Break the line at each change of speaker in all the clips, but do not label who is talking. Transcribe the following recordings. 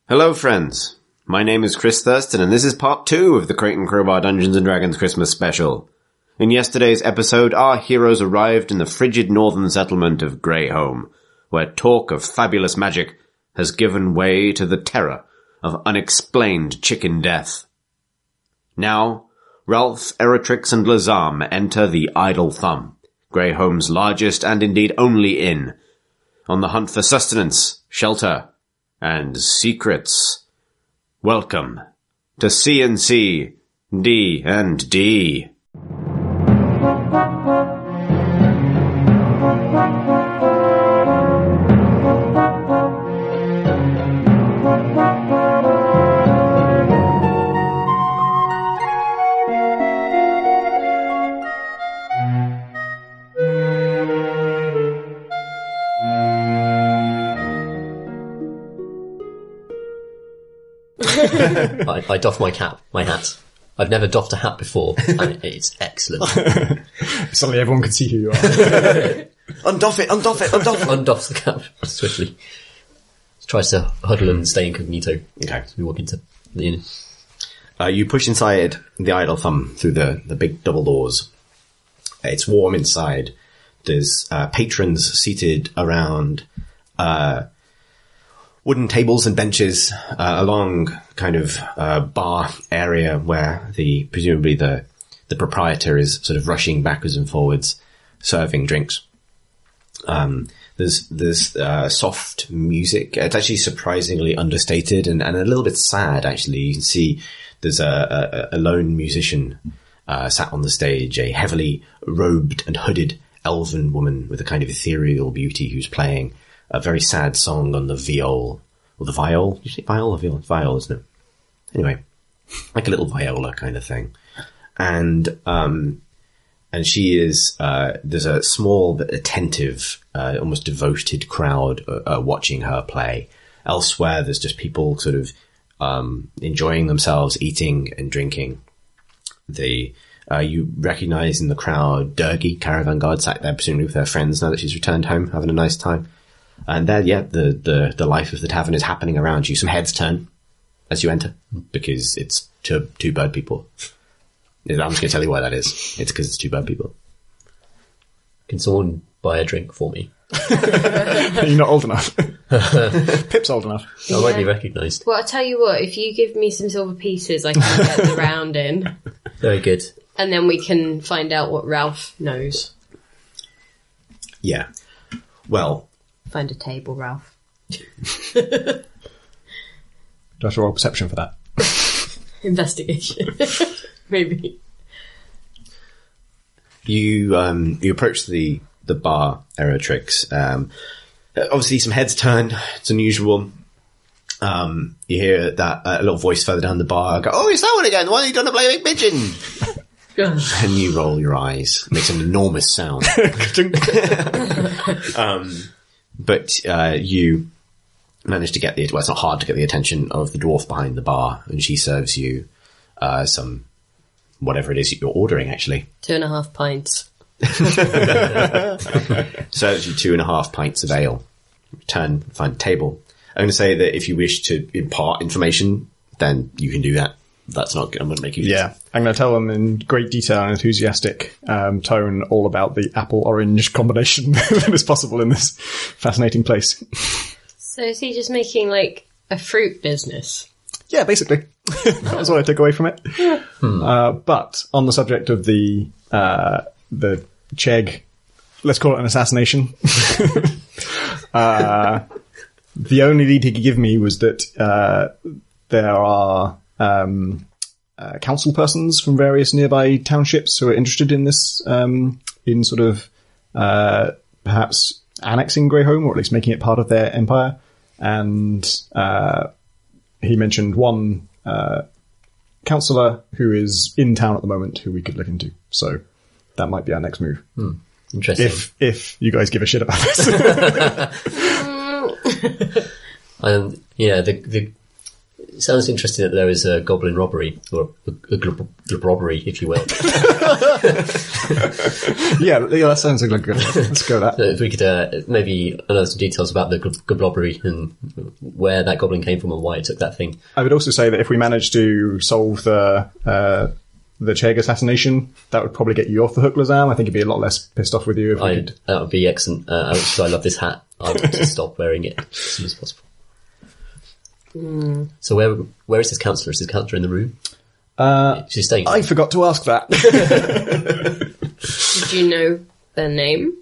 Hello, friends. My name is Chris Thurston, and this is part 2 of the Crate and Crowbar Dungeons & Dragons Christmas special. In yesterday's episode, our heroes arrived in the frigid northern settlement of Greyhome, where talk of fabulous magic has given way to the terror of unexplained chicken death. Now, Ralph, Eritrix, and Lazam enter the Idle Thumb, Greyhome's largest and indeed only inn, on the hunt for sustenance, shelter, and secrets. Welcome to C&C D&D.
I doff my hat. I've never doffed a hat before, and it's excellent.
Suddenly everyone can see who you are.
Undoff it!
Undoffs the cap swiftly. Tries to huddle and stay incognito.
Okay.
As we walk into the inn.
You push inside the Idle Thumb through the big double doors. It's warm inside. There's patrons seated around wooden tables and benches along kind of bar area where presumably the proprietor is sort of rushing backwards and forwards, serving drinks. There's soft music. It's actually surprisingly understated and a little bit sad, actually. You can see there's a lone musician sat on the stage, a heavily robed and hooded elven woman with a kind of ethereal beauty who's playing a very sad song on the viol. Or the viol? Did you say viol or viol? Viol, isn't it? Anyway, like a little viola kind of thing. And she is, there's a small but attentive, almost devoted crowd watching her play. Elsewhere, there's just people sort of enjoying themselves, eating and drinking. You recognise in the crowd Durgi, Caravan Guard, sat there presumably with her friends now that she's returned home, having a nice time. And there, yeah, the life of the tavern is happening around you. Some heads turn as you enter, because it's two bird people. I'm just going to tell you why that is. It's because it's two bird people.
Can someone buy a drink for me?
You're not old enough. Pip's old enough.
I might be recognised.
Well, I'll tell you what, if you give me some silver pieces, I can get the round in.
Very good.
And then we can find out what Ralph knows.
Yeah. Well...
Find a table, Ralph.
Do I have to roll perception for that?
Investigation. Maybe.
You approach the bar, Eritrix. Obviously some heads turn. It's unusual. You hear that a little voice further down the bar go, "Oh, it's that one again. Why are you trying to play a big pigeon?" And you roll your eyes. It makes an enormous sound. But you manage to get it's not hard to get the attention of the dwarf behind the bar, and she serves you some, whatever it is that you're ordering, actually.
2.5 pints.
Serves you 2.5 pints of ale. Return, find a table. I'm going to say that if you wish to impart information, then you can do that. That's not I'm going to make you...
Yeah, I'm going to tell them in great detail and enthusiastic tone all about the apple-orange combination that is possible in this fascinating place.
So is he just making, like, a fruit business?
Yeah, basically. That was what I took away from it. But on the subject of the Chegg, let's call it an assassination. The only lead he could give me was that there are... council persons from various nearby townships who are interested in this, in sort of, perhaps annexing Greyhome, or at least making it part of their empire. And, he mentioned one, councillor who is in town at the moment who we could look into. So that might be our next move.
Interesting.
If you guys give a shit about this.
Yeah, It sounds interesting that there is a goblin robbery, or a robbery, if you will.
Yeah, that sounds like a good one. Let's go with
So
that.
if we could maybe unearth some details about the goblobbery and where that goblin came from and why it took that thing.
I would also say that if we manage to solve the Chegg assassination, that would probably get you off the hook, Lazam. I think he'd be a lot less pissed off with you if we could.
That would be excellent. Because I love this hat. I want to stop wearing it as soon as possible. So where is his counsellor? Is his counsellor in the room? She's staying.
I forgot to ask that.
Did you know their name?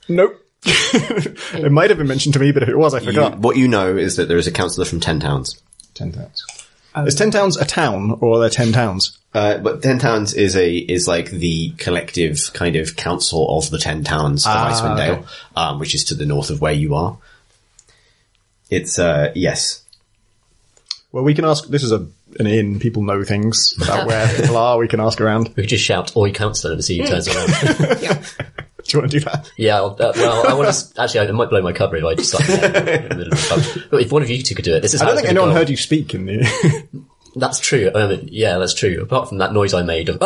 Nope. It might have been mentioned to me, but if it was, I forgot.
What you know is that there is a councillor from 10 towns.
10 towns. Is 10 towns a town, or are there 10 towns?
But 10 towns is like the collective kind of council of the 10 towns of Icewind Dale, which is to the north of where you are. It's, yes.
Well, we can ask. This is an inn. People know things about where people are. We can ask around.
We could just shout, "Oi, counsellor," and see who turns around.
Do you want to do that?
Yeah, well, I want to... Actually, it might blow my cover if I just start in the middle of the pub. But if one of you two could do it, this is
I
how
don't
it's
think
gonna
anyone
go.
heard you speak in the...
That's true. Yeah, that's true. Apart from that noise I made of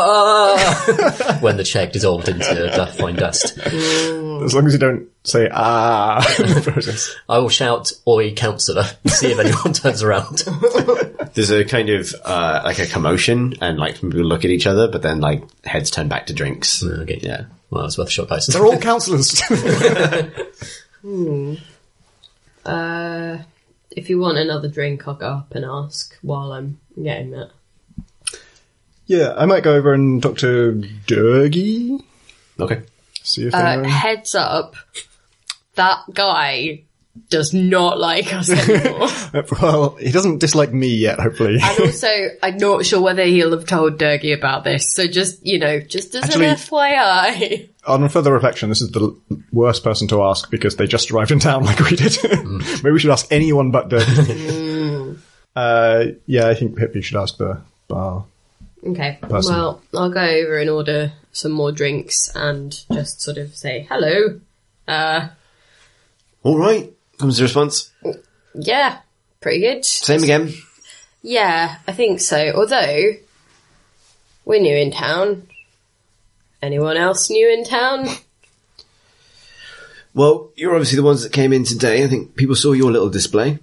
when the Chegg dissolved into fine dust.
As long as you don't say, in the process.
I will shout, "Oi, counsellor," and see if anyone turns around.
There's a kind of, like a commotion, and like people look at each other, but then like heads turn back to drinks.
Okay.
Yeah.
Well, it's worth a shot, guys.
They're all counsellors.
If you want another drink, I'll go up and ask while I'm getting that.
Yeah, I might go over and talk to Durgy.
Okay.
See if anyone...
Heads up, that guy does not like us anymore.
Well, he doesn't dislike me yet, hopefully.
And also, I'm not sure whether he'll have told Durgy about this, so just as
Actually-
an FYI.
On further reflection, this is the worst person to ask because they just arrived in town like we did. Maybe we should ask anyone but Durgy. Yeah, I think Hippie should ask the bar.
Okay,
person.
well, I'll go over and order some more drinks and just sort of say, hello.
All right. Comes the response.
Yeah, pretty good.
Same again.
Yeah, I think so. Although, we're new in town. Anyone else new in town?
Well, you're obviously the ones that came in today. I think people saw your little display.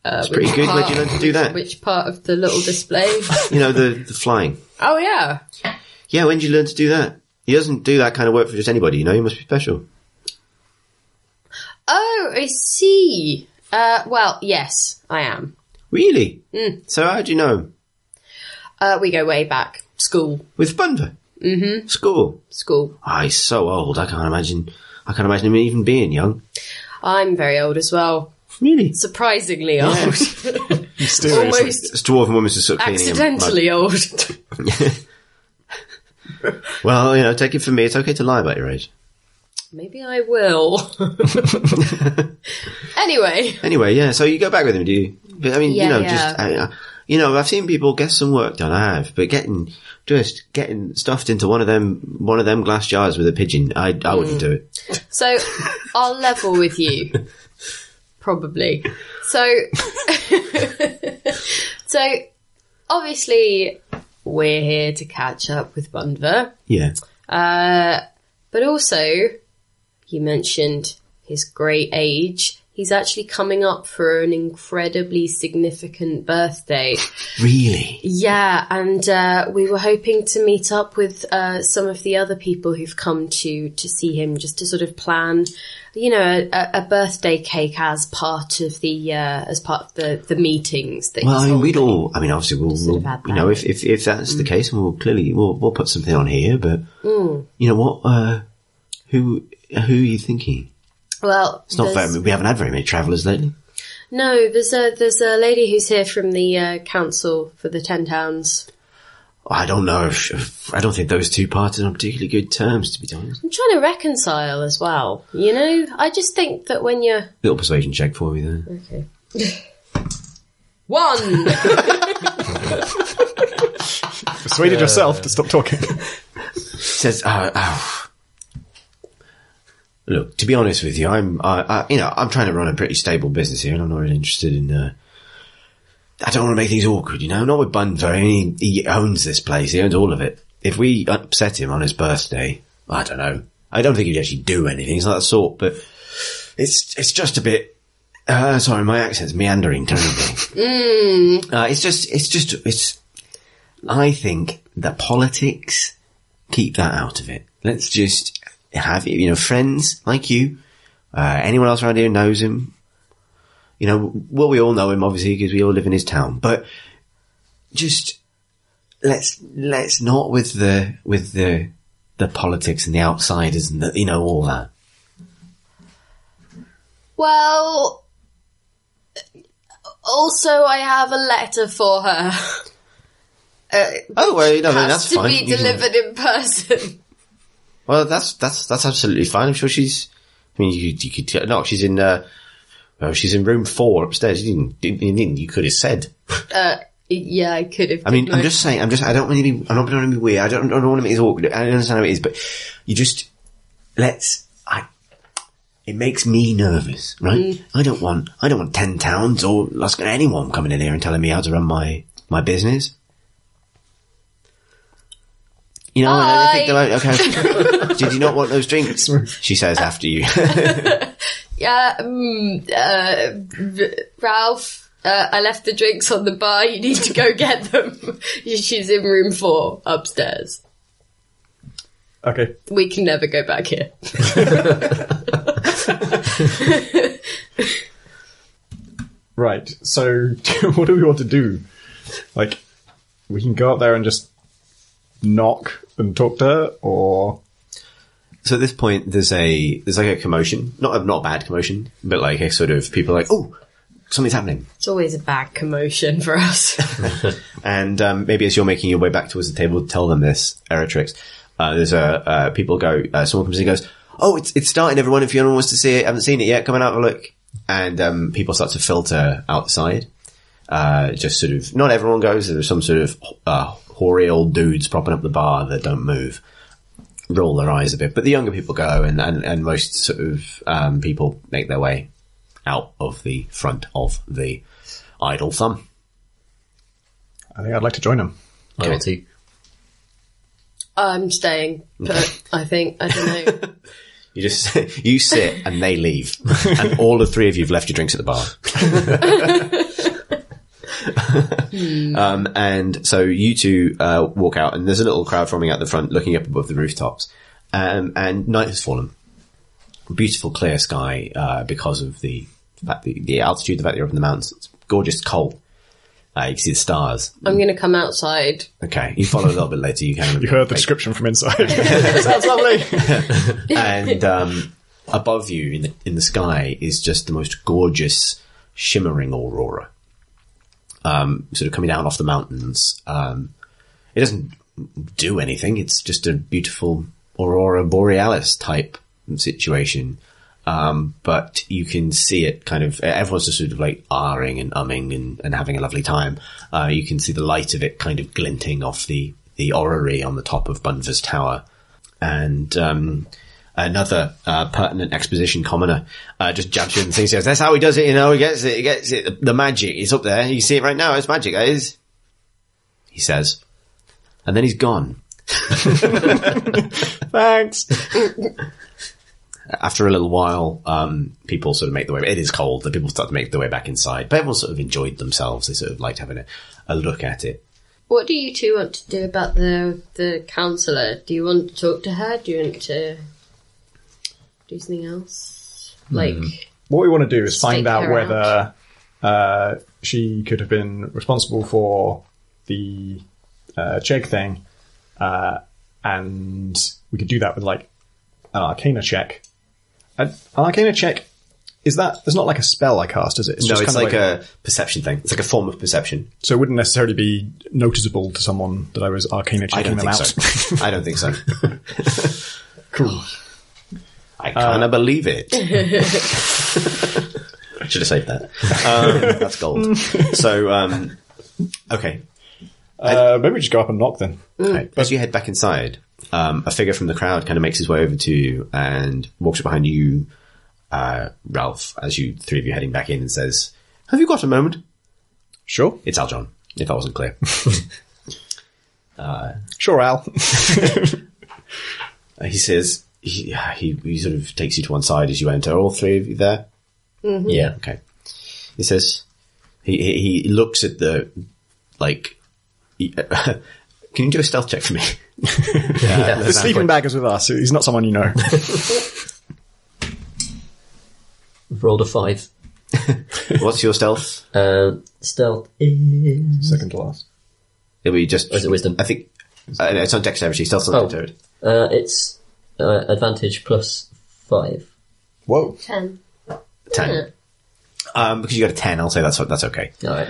It's pretty good. Where'd you learn to do that?
Which part of the little display?
You know, the flying.
Oh, yeah.
Yeah, when did you learn to do that? He doesn't do that kind of work for just anybody, you know? You must be special.
Oh, I see. Well, yes, I am.
Really? So how do you know him?
We go way back. School.
With Bunver? Mm-hmm. School?
School.
Oh, he's so old. I can't imagine him even being young.
I'm very old as well.
Really?
Surprisingly old.
Mysteriously.
Almost
This dwarf and woman's just sort of cleaning him.
accidentally old.
Well, you know, take it from me. It's okay to lie about your age.
Maybe I will. Anyway,
yeah. So you go back with him, do you? But, I mean,
Yeah,
you know,
yeah.
just I've seen people get some work done. I have, but getting stuffed into one of them glass jars with a pigeon, I wouldn't do it.
so I'll level with you. Probably. So obviously we're here to catch up with Bunver.
Yeah.
But also, you mentioned his great age. He's actually coming up for an incredibly significant birthday.
Really?
Yeah, and we were hoping to meet up with some of the other people who've come to see him, just to sort of plan, you know, a birthday cake as part of the meetings that
Well,
he's
I mean,
holding.
obviously we'll
sort of add
you know,
that.
if that's the case, we'll put something on here. But you know what? Who are you thinking?
Well,
It's not
there's-
very. We haven't had very many travellers lately.
No, there's a lady who's here from the council for the 10 towns.
I don't know. I don't think those two parties are on particularly good terms, to be honest.
I'm trying to reconcile as well. You know, I just think that when you're
Little persuasion check for me there.
okay. 1.
Persuaded yourself to stop talking.
Says, look, to be honest with you, I'm trying to run a pretty stable business here, and I'm not really interested in I don't want to make things awkward, not with Bunbury. I mean, he owns this place. He owns all of it. If we upset him on his birthday, I don't know. I don't think he'd actually do anything. He's not that sort, but it's just a bit, sorry, my accent's meandering terribly. I think the politics, keep that out of it. Let's just have, friends like you, anyone else around here knows him. Well, we all know him, obviously, because we all live in his town, but just, let's not with the politics and the outsiders and all that.
Well, also I have a letter for her.
That's
to
fine.
be delivered in person.
Well, that's absolutely fine. I'm sure she's, you could, no, she's in, she's in room 4 upstairs. You could have said.
Yeah, I could have.
I'm just saying, I'm not want to be weird. I don't want to make this awkward. I understand how it is, but you just, it makes me nervous, right? I don't want 10 towns or anyone coming in here and telling me how to run my business. I think they're like, okay. Did you not want those drinks? She says after you.
Yeah, Ralph, I left the drinks on the bar. You need to go get them. She's in room 4 upstairs.
Okay.
We can never go back here.
Right. So, what do we want to do? Like, we can go up there and just knock and talk to her, or...
So at this point, there's like a commotion. Not a bad commotion, but like a sort of people are like, oh, something's happening.
It's always a bad commotion for us.
And maybe as you're making your way back towards the table to tell them this, Eritrix, there's people go, someone comes in and goes, oh, it's starting, everyone. If anyone wants to see it, haven't seen it yet, come on out and look. And people start to filter outside. Just sort of, not everyone goes. There's some sort of hoary old dudes propping up the bar that don't move, roll their eyes a bit. But the younger people go, and most sort of people make their way out of the front of the Idle Thumb.
I think I'd like to join them.
I want to.
I'm staying, but I don't know.
You sit and they leave. And all the 3 of you have left your drinks at the bar. And so you two walk out, and there's a little crowd forming out the front, looking up above the rooftops. And night has fallen. Beautiful clear sky, because of the altitude, the fact that you're up in the mountains. It's gorgeous cold. You can see the stars.
I'm going to come outside.
Okay, you follow a little bit later. You can.
You heard the description from inside. Sounds lovely.
And above you in the sky is just the most gorgeous shimmering aurora. Sort of coming down off the mountains. It doesn't do anything. It's just a beautiful aurora borealis type situation. But you can see it kind of, everyone's just sort of like ahhing and umming and having a lovely time. You can see the light of it kind of glinting off the orrery on the top of Bunver's Tower. And, another, pertinent exposition commoner, just jabs you and thinks, that's how he does it, he gets it, the magic, it's up there, you see it right now, it's magic, that is, he says. And then he's gone.
Thanks.
After a little while, people sort of make their way, it is cold, the people start to make their way back inside, but everyone sort of enjoyed themselves, they sort of liked having a look at it.
What do you two want to do about the counsellor? Do you want to talk to her? Do you want to do something else? Like,
what we want to do is find out
her
whether she could have been responsible for the Chegg thing, and we could do that with like an Arcana check. An Arcana check, is that, there's not like a spell I cast, is it?
No, it's like a perception thing. It's like a form of perception.
So it wouldn't necessarily be noticeable to someone that I was Arcana checking them out.
So. I don't think so.
Cool.
I kind of believe it. Should have saved that. That's gold. So, okay.
Maybe we just go up and knock then.
Right. As you head back inside, a figure from the crowd kind of makes his way over to you and walks up behind you, Ralph, as you 3 of you heading back in, and says, have you got a moment?
Sure.
It's Aljon, if that wasn't clear.
Sure, Al.
He says, he sort of takes you to one side as you enter. All three of you there?
Mm-hmm. Yeah.
Okay. He says, he looks at the, like, can you do a stealth check for me?
The sleeping bag is with us. He's not someone you know.
I've rolled a 5.
What's your stealth?
Stealth is...
Second to last.
It'll be just...
Or is it wisdom?
I think it's on dexterity. Stealth's on dexterity.
It's advantage plus 5.
Whoa.
10.
10. Because you got a 10, I'll say that's okay.
Alright.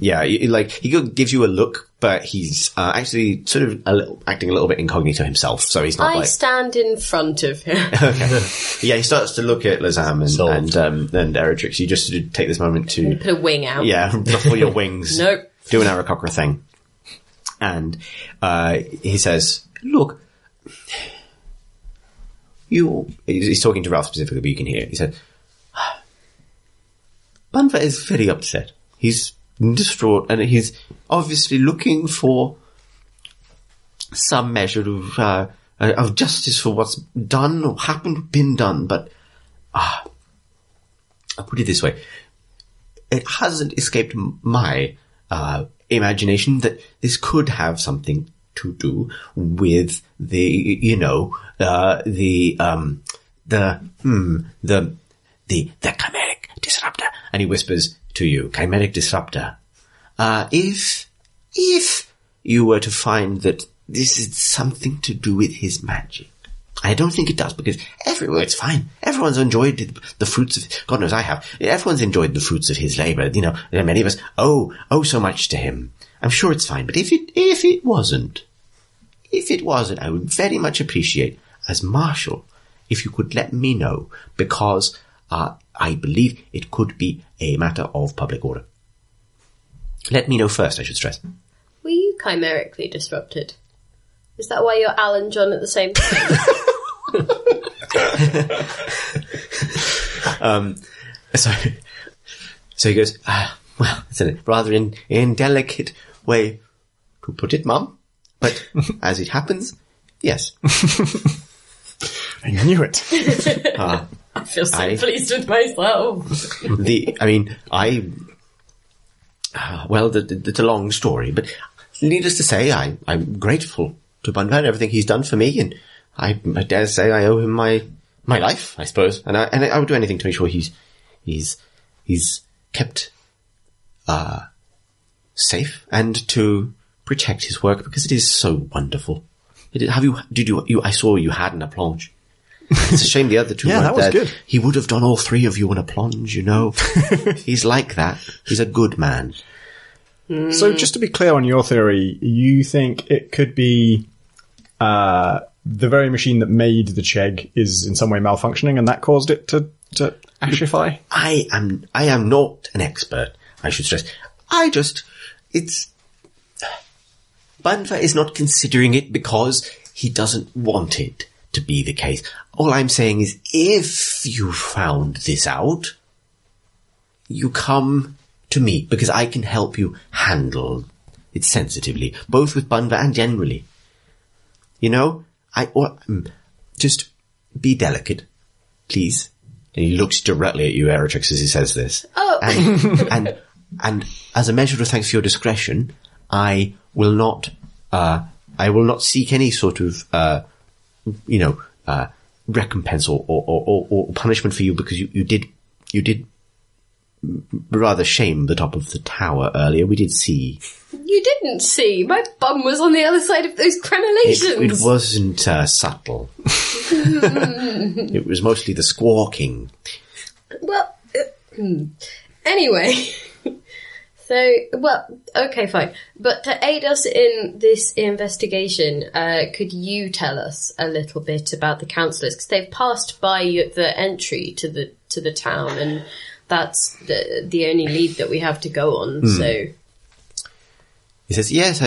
Yeah, he gives you a look, but he's actually sort of acting a little bit incognito himself, so he's not
I stand in front of him.
Okay. Yeah, he starts to look at Lazam and Eritrix. You just sort of take this moment to...
Put a wing out.
Yeah, ruffle your wings.
Nope.
Do an Aarakocra thing. And he says, look, he's talking to Ralph specifically, but you can hear it. He said, Banva is very upset. He's distraught, and he's obviously looking for some measure of justice for what's done or been done. But I'll put it this way: it hasn't escaped my imagination that this could have something to do with the chimeric disruptor. And he whispers to you, chimeric disruptor. If you were to find that this is something to do with his magic, I don't think it does, because it's fine. Everyone's enjoyed the fruits of, God knows I have, everyone's enjoyed the fruits of his labor. You know, many of us owe so much to him. I'm sure it's fine. But if it wasn't, I would very much appreciate, as Marshal, if you could let me know, because I believe it could be a matter of public order. Let me know first, I should stress.
Were you chimerically disrupted? Is that why you're Al and John at the same time?
So he goes, well, it's a rather indelicate way to put it, Mum. But as it happens, yes.
I knew it.
I feel so pleased with myself.
It's a long story, but needless to say, I'm grateful to Banva and everything he's done for me, and I dare say I owe him my life, I suppose, and I would do anything to make sure he's kept safe and to protect his work, because it is so wonderful. I saw you had an a plonge. It's a shame the other two
yeah,
weren't
that was
there.
good.
He would have done all three of you in a plunge, you know. He's like that. He's a good man.
So just to be clear on your theory, you think it could be the very machine that made the Chegg is in some way malfunctioning, and that caused it to ashify?
I am not an expert, I should stress. Banva is not considering it because he doesn't want it to be the case. All I'm saying is, if you found this out, you come to me, because I can help you handle it sensitively, both with Banva and generally. You know, just be delicate, please. And he looks directly at you, Eritrix, as he says this.
Oh.
And as a measure of thanks for your discretion, I will not seek any sort of, recompense or punishment for you, because you did rather shame the top of the tower earlier. We did see.
You didn't see. My bum was on the other side of those crenellations.
It wasn't subtle. It was mostly the squawking.
Well, anyway. Okay, fine. But to aid us in this investigation, could you tell us a little bit about the councillors? Because they've passed by the entry to the town, and that's the only lead that we have to go on. So
he says, "Yes,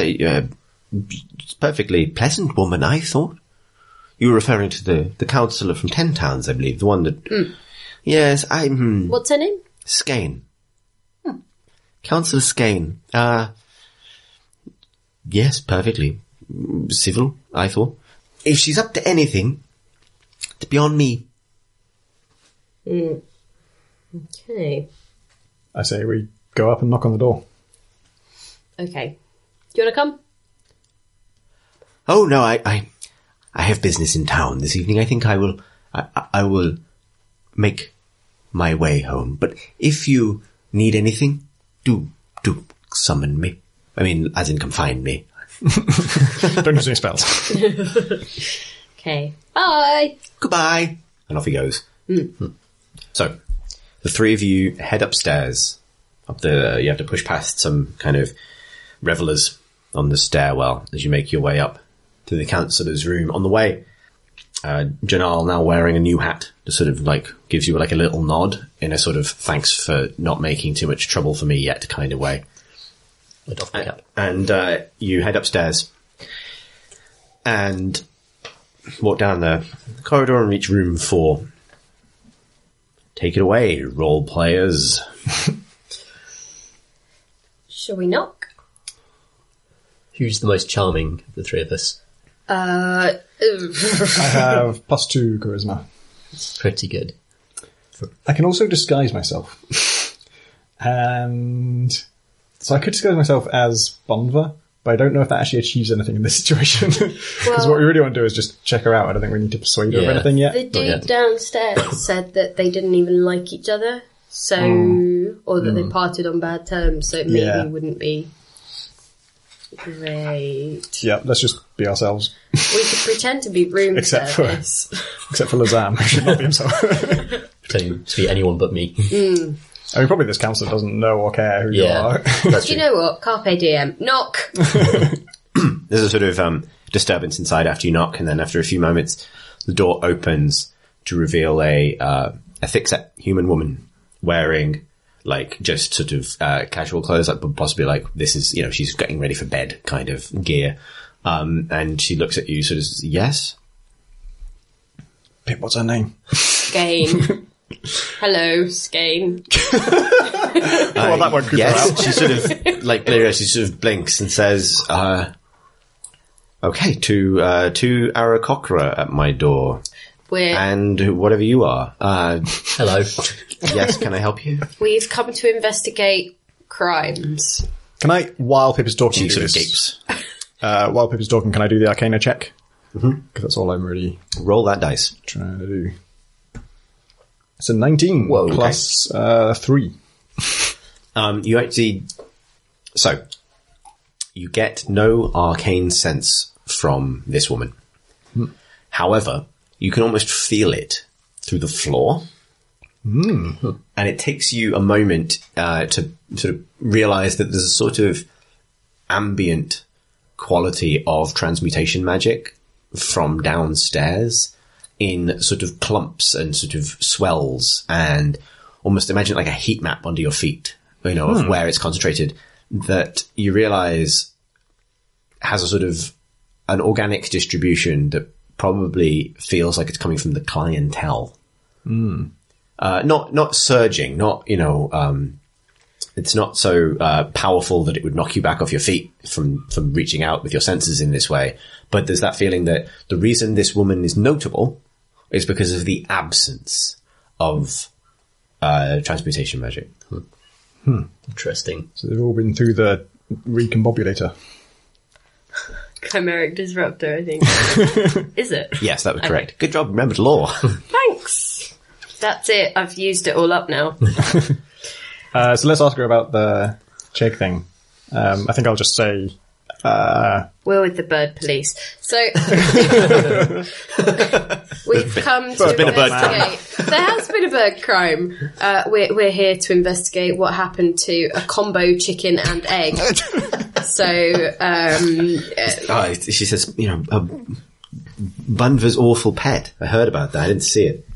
perfectly pleasant woman, I thought. You were referring to the councillor from 10 Towns, I believe, the one that. Yes,
What's her name?
Skane. Councillor Skane. Yes, perfectly. Civil, I thought. If she's up to anything, it's beyond me.
Okay.
I say we go up and knock on the door.
Okay. Do you want to come?
Oh, no, I have business in town this evening. I think I will make my way home. But if you need anything, do summon me. I mean, as in confine me.
Don't use any spells.
Okay. Bye.
Goodbye. And off he goes. So, the three of you head upstairs. You have to push past some kind of revelers on the stairwell as you make your way up to the councillor's room. On the way, Janal, now wearing a new hat, just sort of like gives you like a little nod in a sort of thanks for not making too much trouble for me yet kind of way.
I doff my cap.
And you head upstairs and walk down the corridor and reach room 4. Take it away, role players.
Shall we knock?
Who's the most charming of the three of us?
I have +2 charisma.
Pretty good.
I can also disguise myself. And so I could disguise myself as Bonva, but I don't know if that actually achieves anything in this situation. Because what we really want to do is just check her out. I don't think we need to persuade her of anything yet.
The dude downstairs said that they didn't even like each other, or that they parted on bad terms, so it maybe wouldn't be great.
Yeah, let's just be ourselves.
We could pretend to be room
Except
service.
Except for Lazam, who should not be himself.
Pretending to be anyone but me.
I mean, probably this councillor doesn't know or care who you are.
That's
Do
true.
you know what? Carpe diem. Knock!
There's a sort of disturbance inside after you knock, and then after a few moments, the door opens to reveal a thick-set human woman wearing like just sort of casual clothes, like possibly like this is, you know, she's getting ready for bed kind of gear. And she looks at you, sort of says, yes.
Pip, what's her name?
Skane. Hello, Skane.
Well, that won't creep her
Yes,
out.
she sort of like she sort of blinks and says, okay, two Aarakocra at my door. And whatever you are.
Hello.
Yes, can I help you?
We've come to investigate crimes.
Can I, while Pip is talking,
She sort of gapes.
While Pip is talking, can I do the Arcana check? Because that's all I'm really
Roll that dice.
trying to do. It's a 19
Whoa,
plus 3.
You actually, so you get no arcane sense from this woman. However, you can almost feel it through the floor. And it takes you a moment to sort of realize that there's a sort of ambient quality of transmutation magic from downstairs in sort of clumps and sort of swells, and almost imagine like a heat map under your feet, you know, of where it's concentrated, that you realize has a sort of an organic distribution that probably feels like it's coming from the clientele. Not surging, not, you know, it's not so powerful that it would knock you back off your feet from reaching out with your senses in this way. But there's that feeling that the reason this woman is notable is because of the absence of transmutation magic.
Interesting.
So they've all been through the recombobulator.
Chimeric disruptor, I think. Is it?
Yes, that was correct. Good job, remembered law.
Thanks. That's it. I've used it all up now.
So let's ask her about the Chegg thing. I think I'll just say...
We're with the bird police. So we've come to
been a bird
investigate. There has been a bird crime. We're here to investigate what happened to a combo chicken and egg. So
She says, you know, Bunva's awful pet. I heard about that. I didn't see it.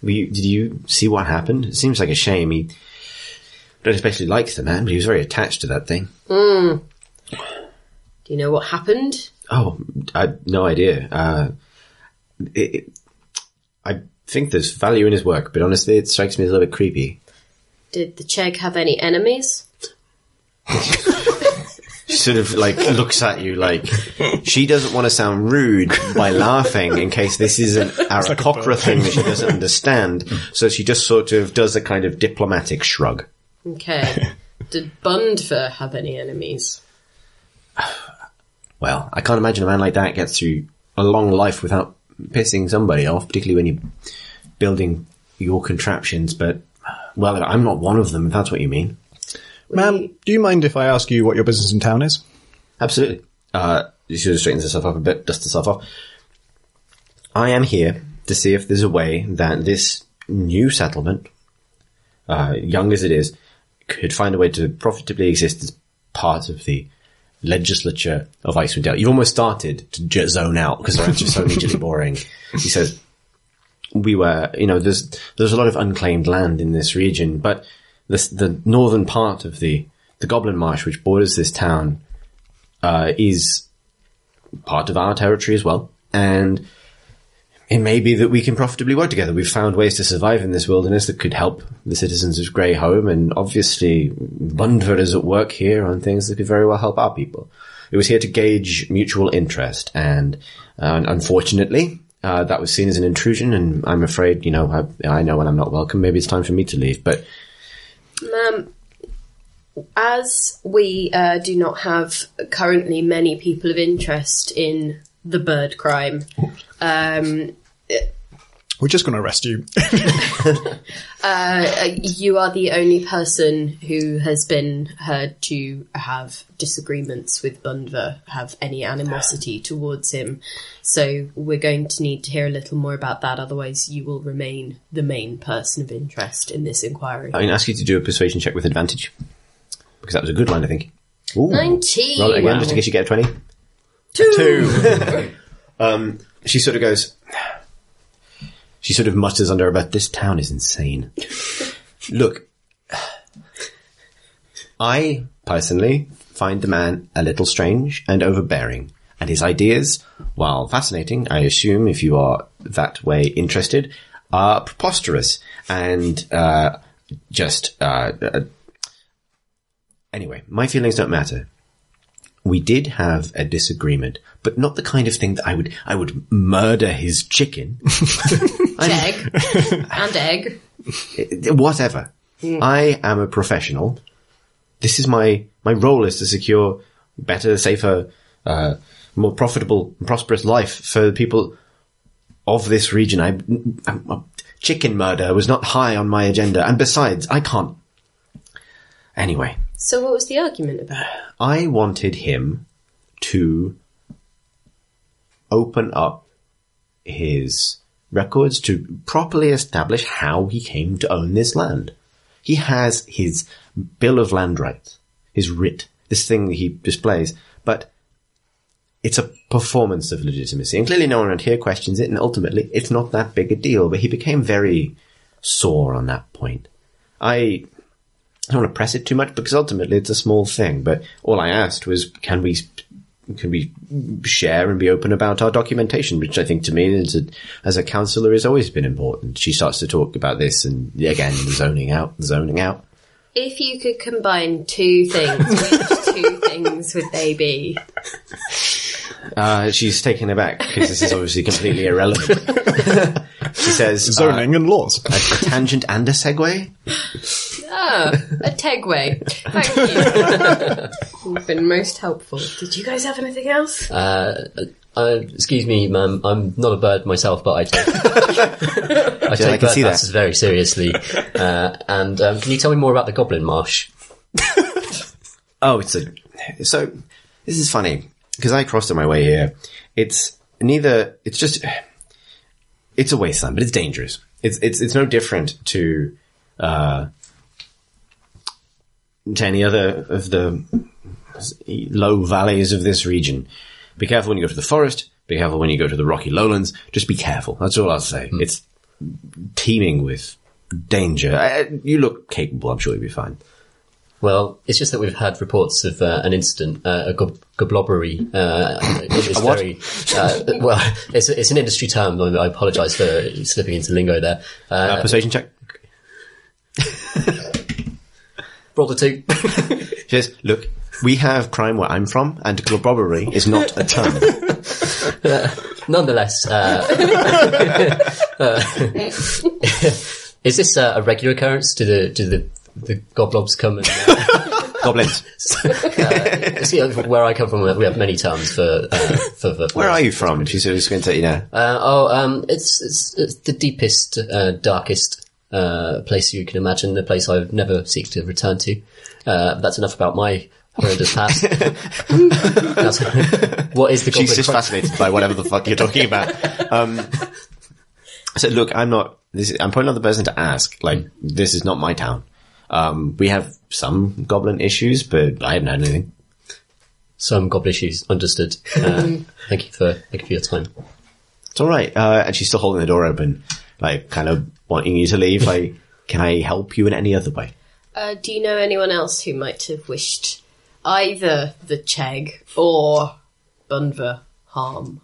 Did you see what happened? It seems like a shame. He don't especially like the man, but he was very attached to that thing.
do you know what happened?
Oh, I had no idea. I think there's value in his work, but honestly, it strikes me as a little bit creepy.
Did the Chegg have any enemies?
She sort of like looks at you like she doesn't want to sound rude by laughing in case this is an Aarakocra thing that she doesn't understand. So she just sort of does a kind of diplomatic shrug.
Okay. Did Bundver have any enemies?
Well, I can't imagine a man like that gets through a long life without pissing somebody off, particularly when you're building your contraptions, but, well, I'm not one of them, if that's what you mean.
Ma'am, do you mind if I ask you what your business in town is?
Absolutely. She sort of straightens herself up a bit, dusts herself off. I am here to see if there's a way that this new settlement, young as it is, could find a way to profitably exist as part of the legislature of Icewind Dale. You've almost started to zone out because the answer is so immediately boring. He says, there's a lot of unclaimed land in this region, but the northern part of the Goblin Marsh, which borders this town, is part of our territory as well. And it may be that we can profitably work together. We've found ways to survive in this wilderness that could help the citizens of Greyhome, and obviously Bundver is at work here on things that could very well help our people. It was here to gauge mutual interest, and unfortunately, that was seen as an intrusion, and I'm afraid, I know when I'm not welcome. Maybe it's time for me to leave, but...
Ma'am, as we do not have currently many people of interest in the bird crime,
we're just going to arrest you.
you are the only person who has been heard to have disagreements with Bundver, have any animosity towards him. So we're going to need to hear a little more about that, otherwise you will remain the main person of interest in this inquiry.
I'm going to ask you to do a persuasion check with advantage, because that was a good line, I think. Ooh.
19!
Roll it again, just in case you get a 20. 2! She sort of goes... She sort of mutters under her breath, this town is insane. Look, I personally find the man a little strange and overbearing, and his ideas, while fascinating, I assume if you are that way interested, are preposterous and anyway, my feelings don't matter. We did have a disagreement, but not the kind of thing that I would murder his chicken.
Egg. And egg.
Whatever. I am a professional. This is my role is to secure better, safer, more profitable and prosperous life for the people of this region. Chicken murder was not high on my agenda, and besides, I can't. Anyway.
So what was the argument about?
I wanted him to open up his records to properly establish how he came to own this land. He has his bill of land rights, his writ, this thing that he displays, but it's a performance of legitimacy. And clearly no one around here questions it, and ultimately it's not that big a deal, but he became very sore on that point. I don't want to press it too much because ultimately it's a small thing, but all I asked was, can we share and be open about our documentation, which I think to me as a counsellor has always been important. She starts to talk about this and again, zoning out.
If you could combine two things, which two things would they be?
She's taken aback because this is obviously completely irrelevant. She says,
zoning and laws.
A tangent and a segue?
Oh, a tegway. Thank you. You've been most helpful. Did you guys have anything else?
Excuse me, ma'am. I'm not a bird myself, but I take bird masses very seriously. And can you tell me more about the Goblin Marsh?
So this is funny because I crossed on my way here. It's a wasteland, but it's dangerous. It's no different to any other of the low valleys of this region. Be careful when you go to the forest. Be careful when you go to the rocky lowlands. Just be careful. That's all I'll say. It's teeming with danger. You look capable. I'm sure you'll be fine.
Well, it's just that we've had reports of an incident, a goblobbery. It's an industry term. I apologise for slipping into lingo there.
Persuasion check.
roll the 2.
She says, look, we have crime where I'm from, and globbery is not a term.
Nonetheless, is this a regular occurrence? Do the goblobs come and...
Goblins.
See, where I come from, we have many terms for
Where are you from? She's going to,
it's the deepest, darkest place you can imagine. The place I would never seek to return to. That's enough about my horrendous past. What is the goblin?
She's just fascinated by whatever the fuck you're talking about. So look, I'm probably not the person to ask. Like, this is not my town. We have some goblin issues, but I haven't had anything.
Some goblin issues, understood. Thank you for your time.
It's alright. And she's still holding the door open, like, kind of wanting you to leave. Like, can I help you in any other way?
Do you know anyone else who might have wished either the Chegg or Bunver harm?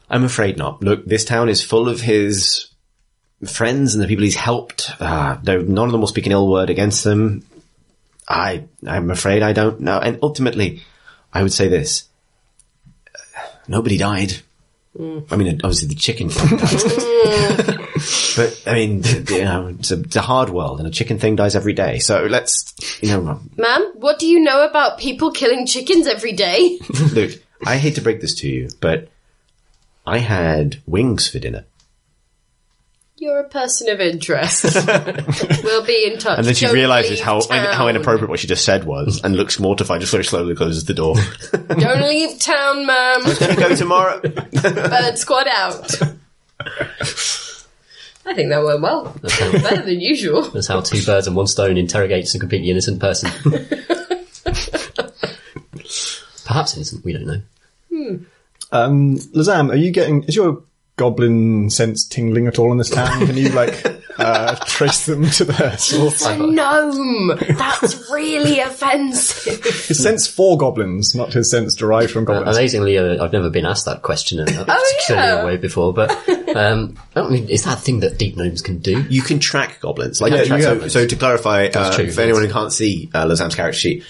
I'm afraid not. Look, this town is full of his friends and the people he's helped. Though none of them will speak an ill word against them. I'm afraid I don't know. And ultimately, I would say this. Nobody died. I mean, obviously the chicken thing died. But, I mean, it's a hard world and a chicken thing dies every day. So let's,
Ma'am, what do you know about people killing chickens every day?
Look, I hate to break this to you, but I had wings for dinner.
You're a person of interest. We'll be in touch.
And then she
Don't
realises
leave
how
town.
inappropriate what she just said was, and looks mortified, just very slowly closes the door.
Don't leave town, ma'am.
I'm going to go tomorrow.
Bird squad out. I think that went well. Better than usual.
That's how 2 birds and 1 stone interrogates a completely innocent person. Perhaps innocent, we don't know.
Lazam, is your goblin sense tingling at all in this town? Can you, trace them to their source?
A gnome! That's really offensive.
His sense for goblins, not his sense derived from goblins.
Amazingly, I've never been asked that question in a particularly way before, but I don't mean, is that a thing that deep gnomes can do?
You can track goblins. So to clarify,
true,
for anyone who can't see Lazam's character sheet,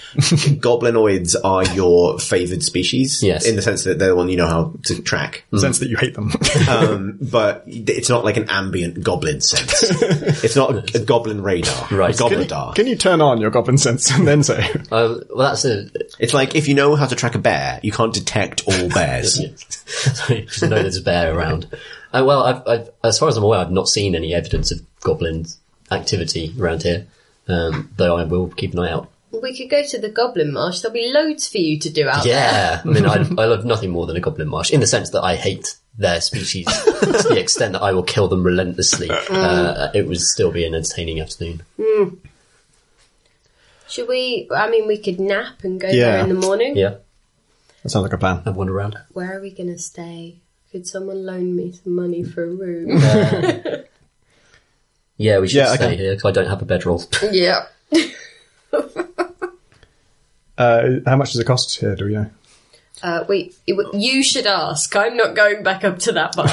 goblinoids are your favoured species.
Yes.
In the sense that they're the one you know how to track.
In the sense that you hate them.
But it's not like an ambient goblin sense. It's not a goblin radar.
Right.
A goblin-dar.
Can you turn on your goblin sense and then say?
Well, that's
It's like if you know how to track a bear, you can't detect all bears.
Just know there's a bear around. Well, I've, as far as I'm aware, I've not seen any evidence of goblin activity around here, though I will keep an eye out.
We could go to the Goblin Marsh. There'll be loads for you to do out there.
Yeah, I mean, I love nothing more than a goblin marsh, in the sense that I hate their species to the extent that I will kill them relentlessly. It would still be an entertaining afternoon.
Should we? I mean, we could nap and go there in the morning.
Yeah,
That sounds like a plan.
and wander around.
Where are we going to stay? Could someone loan me some money for a room?
Yeah, we should
Yeah,
stay
okay.
here, because I don't have a bedroll.
Yeah.
How much does it cost here, do we know?
You should ask. I'm not going back up to that bar.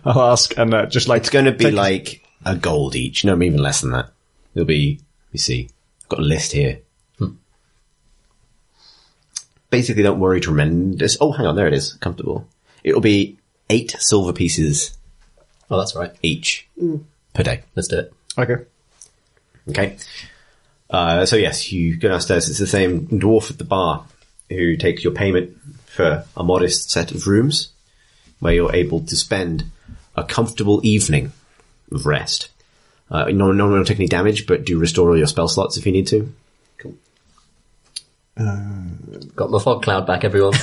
I'll ask, and
It's going to be like a gold each. No, even less than that. It'll be, you see, I've got a list here. Basically, don't worry tremendous. Oh, hang on, there it is. Comfortable. It'll be 8 silver pieces
Oh, that's right.
each per day.
Let's do it.
Okay.
Okay. So yes, you go downstairs. It's the same dwarf at the bar who takes your payment for a modest set of rooms where you're able to spend a comfortable evening of rest. No one will take any damage, but do restore all your spell slots if you need to.
Cool. Got my fog cloud back, everyone.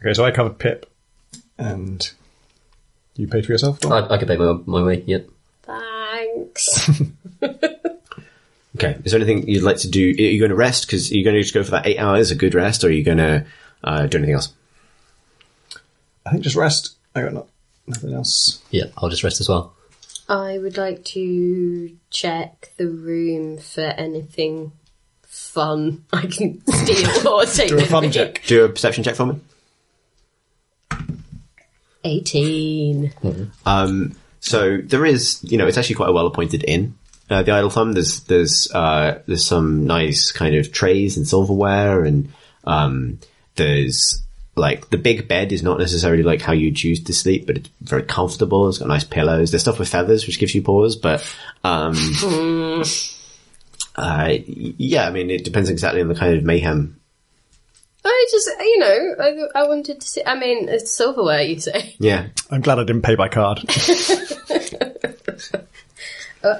Okay, so I covered Pip, and you paid for yourself, Dom?
I could pay my way, yep.
Thanks.
Okay. Is there anything you'd like to do? Are you going to rest? Because you're going to just go for that 8 hours, a good rest, or are you going to do anything else?
I think just rest. I got nothing else.
Yeah, I'll just rest as well.
I would like to check the room for anything fun I can steal or take
Do a
with
fun
me.
check.
Do a perception check for me.
18.
So there is, it's actually quite a well-appointed inn. the Idle Thumb. There's some nice kind of trays and silverware, and there's like the big bed is not necessarily like how you choose to sleep, but it's very comfortable. It's got nice pillows. There's stuff with feathers, which gives you pause, but yeah, I mean, it depends exactly on the kind of mayhem.
I just, I wanted to see. I mean, it's silverware, you say.
Yeah,
I'm glad I didn't pay by card.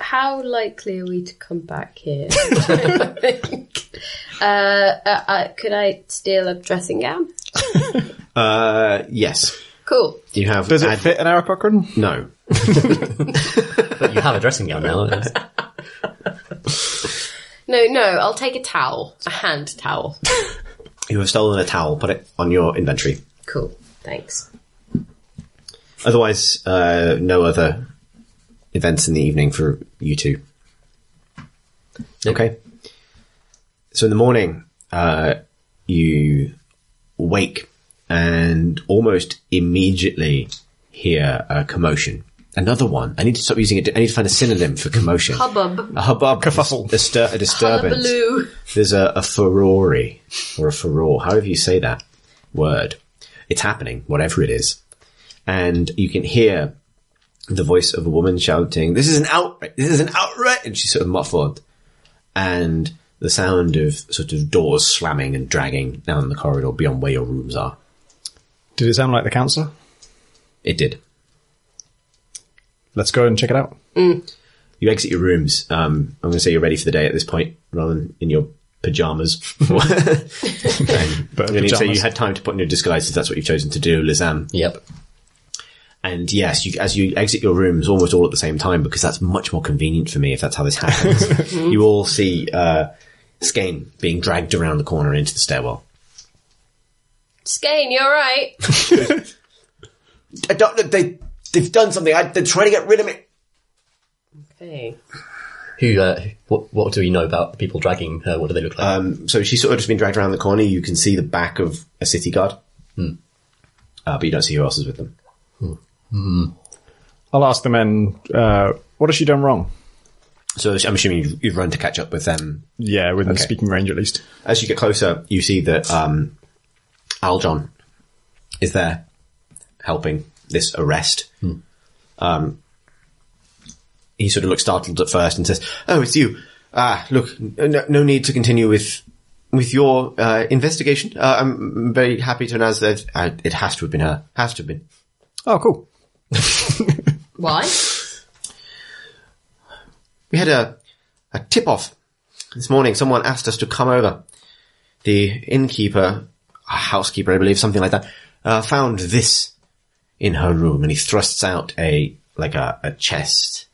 How likely are we to come back here? Could I steal a dressing gown?
Yes.
Cool.
You have.
Does it fit an Aarakocra?
No.
But you have a dressing gown now.
No, I'll take a towel. A hand towel.
You have stolen a towel. Put it on your inventory.
Cool. Thanks.
Otherwise, no other events in the evening for you two. Okay. So in the morning, you wake and almost immediately hear a commotion. Another one. I need to stop using it. I need to find a synonym for commotion.
Hubbub.
A hubbub.
Kerfuffle.
A disturbance.
Hullabaloo.
There's a furore, or a furore, however you say that word. It's happening, whatever it is. And you can hear the voice of a woman shouting, "This is an outrage! This is an outrage!" And she's sort of muffled. And the sound of sort of doors slamming and dragging down the corridor beyond where your rooms are.
Did it sound like the councillor?
It did.
Let's go and check it out.
Mm.
You exit your rooms. I'm going to say you're ready for the day at this point, rather than in your pajamas.
But
I'm going to say you had time to put in your disguises. That's what you've chosen to do, Lizam.
Yep.
And yes, as you exit your rooms almost all at the same time, because that's much more convenient for me if that's how this happens. You all see Skane being dragged around the corner into the stairwell.
Skane, you alright?
I don't know. They've done something. They're trying to get rid of me.
Okay.
What do we know about the people dragging her? What do they look like?
So she's sort of just been dragged around the corner. You can see the back of a city guard. But you don't see who else is with them.
I'll ask the men, what has she done wrong?
So I'm assuming you've run to catch up with them.
Yeah, within speaking range at least.
As you get closer, you see that Aljon is there helping this arrest. He sort of looks startled at first and says, "Oh, it's you. Look, no need to continue with your investigation. I'm very happy to announce that it has to have been her. Has to have been."
Oh, cool.
Why?
We had a tip-off this morning. Someone asked us to come over. The innkeeper, housekeeper, I believe, something like that, found this in her room, and he thrusts out a chest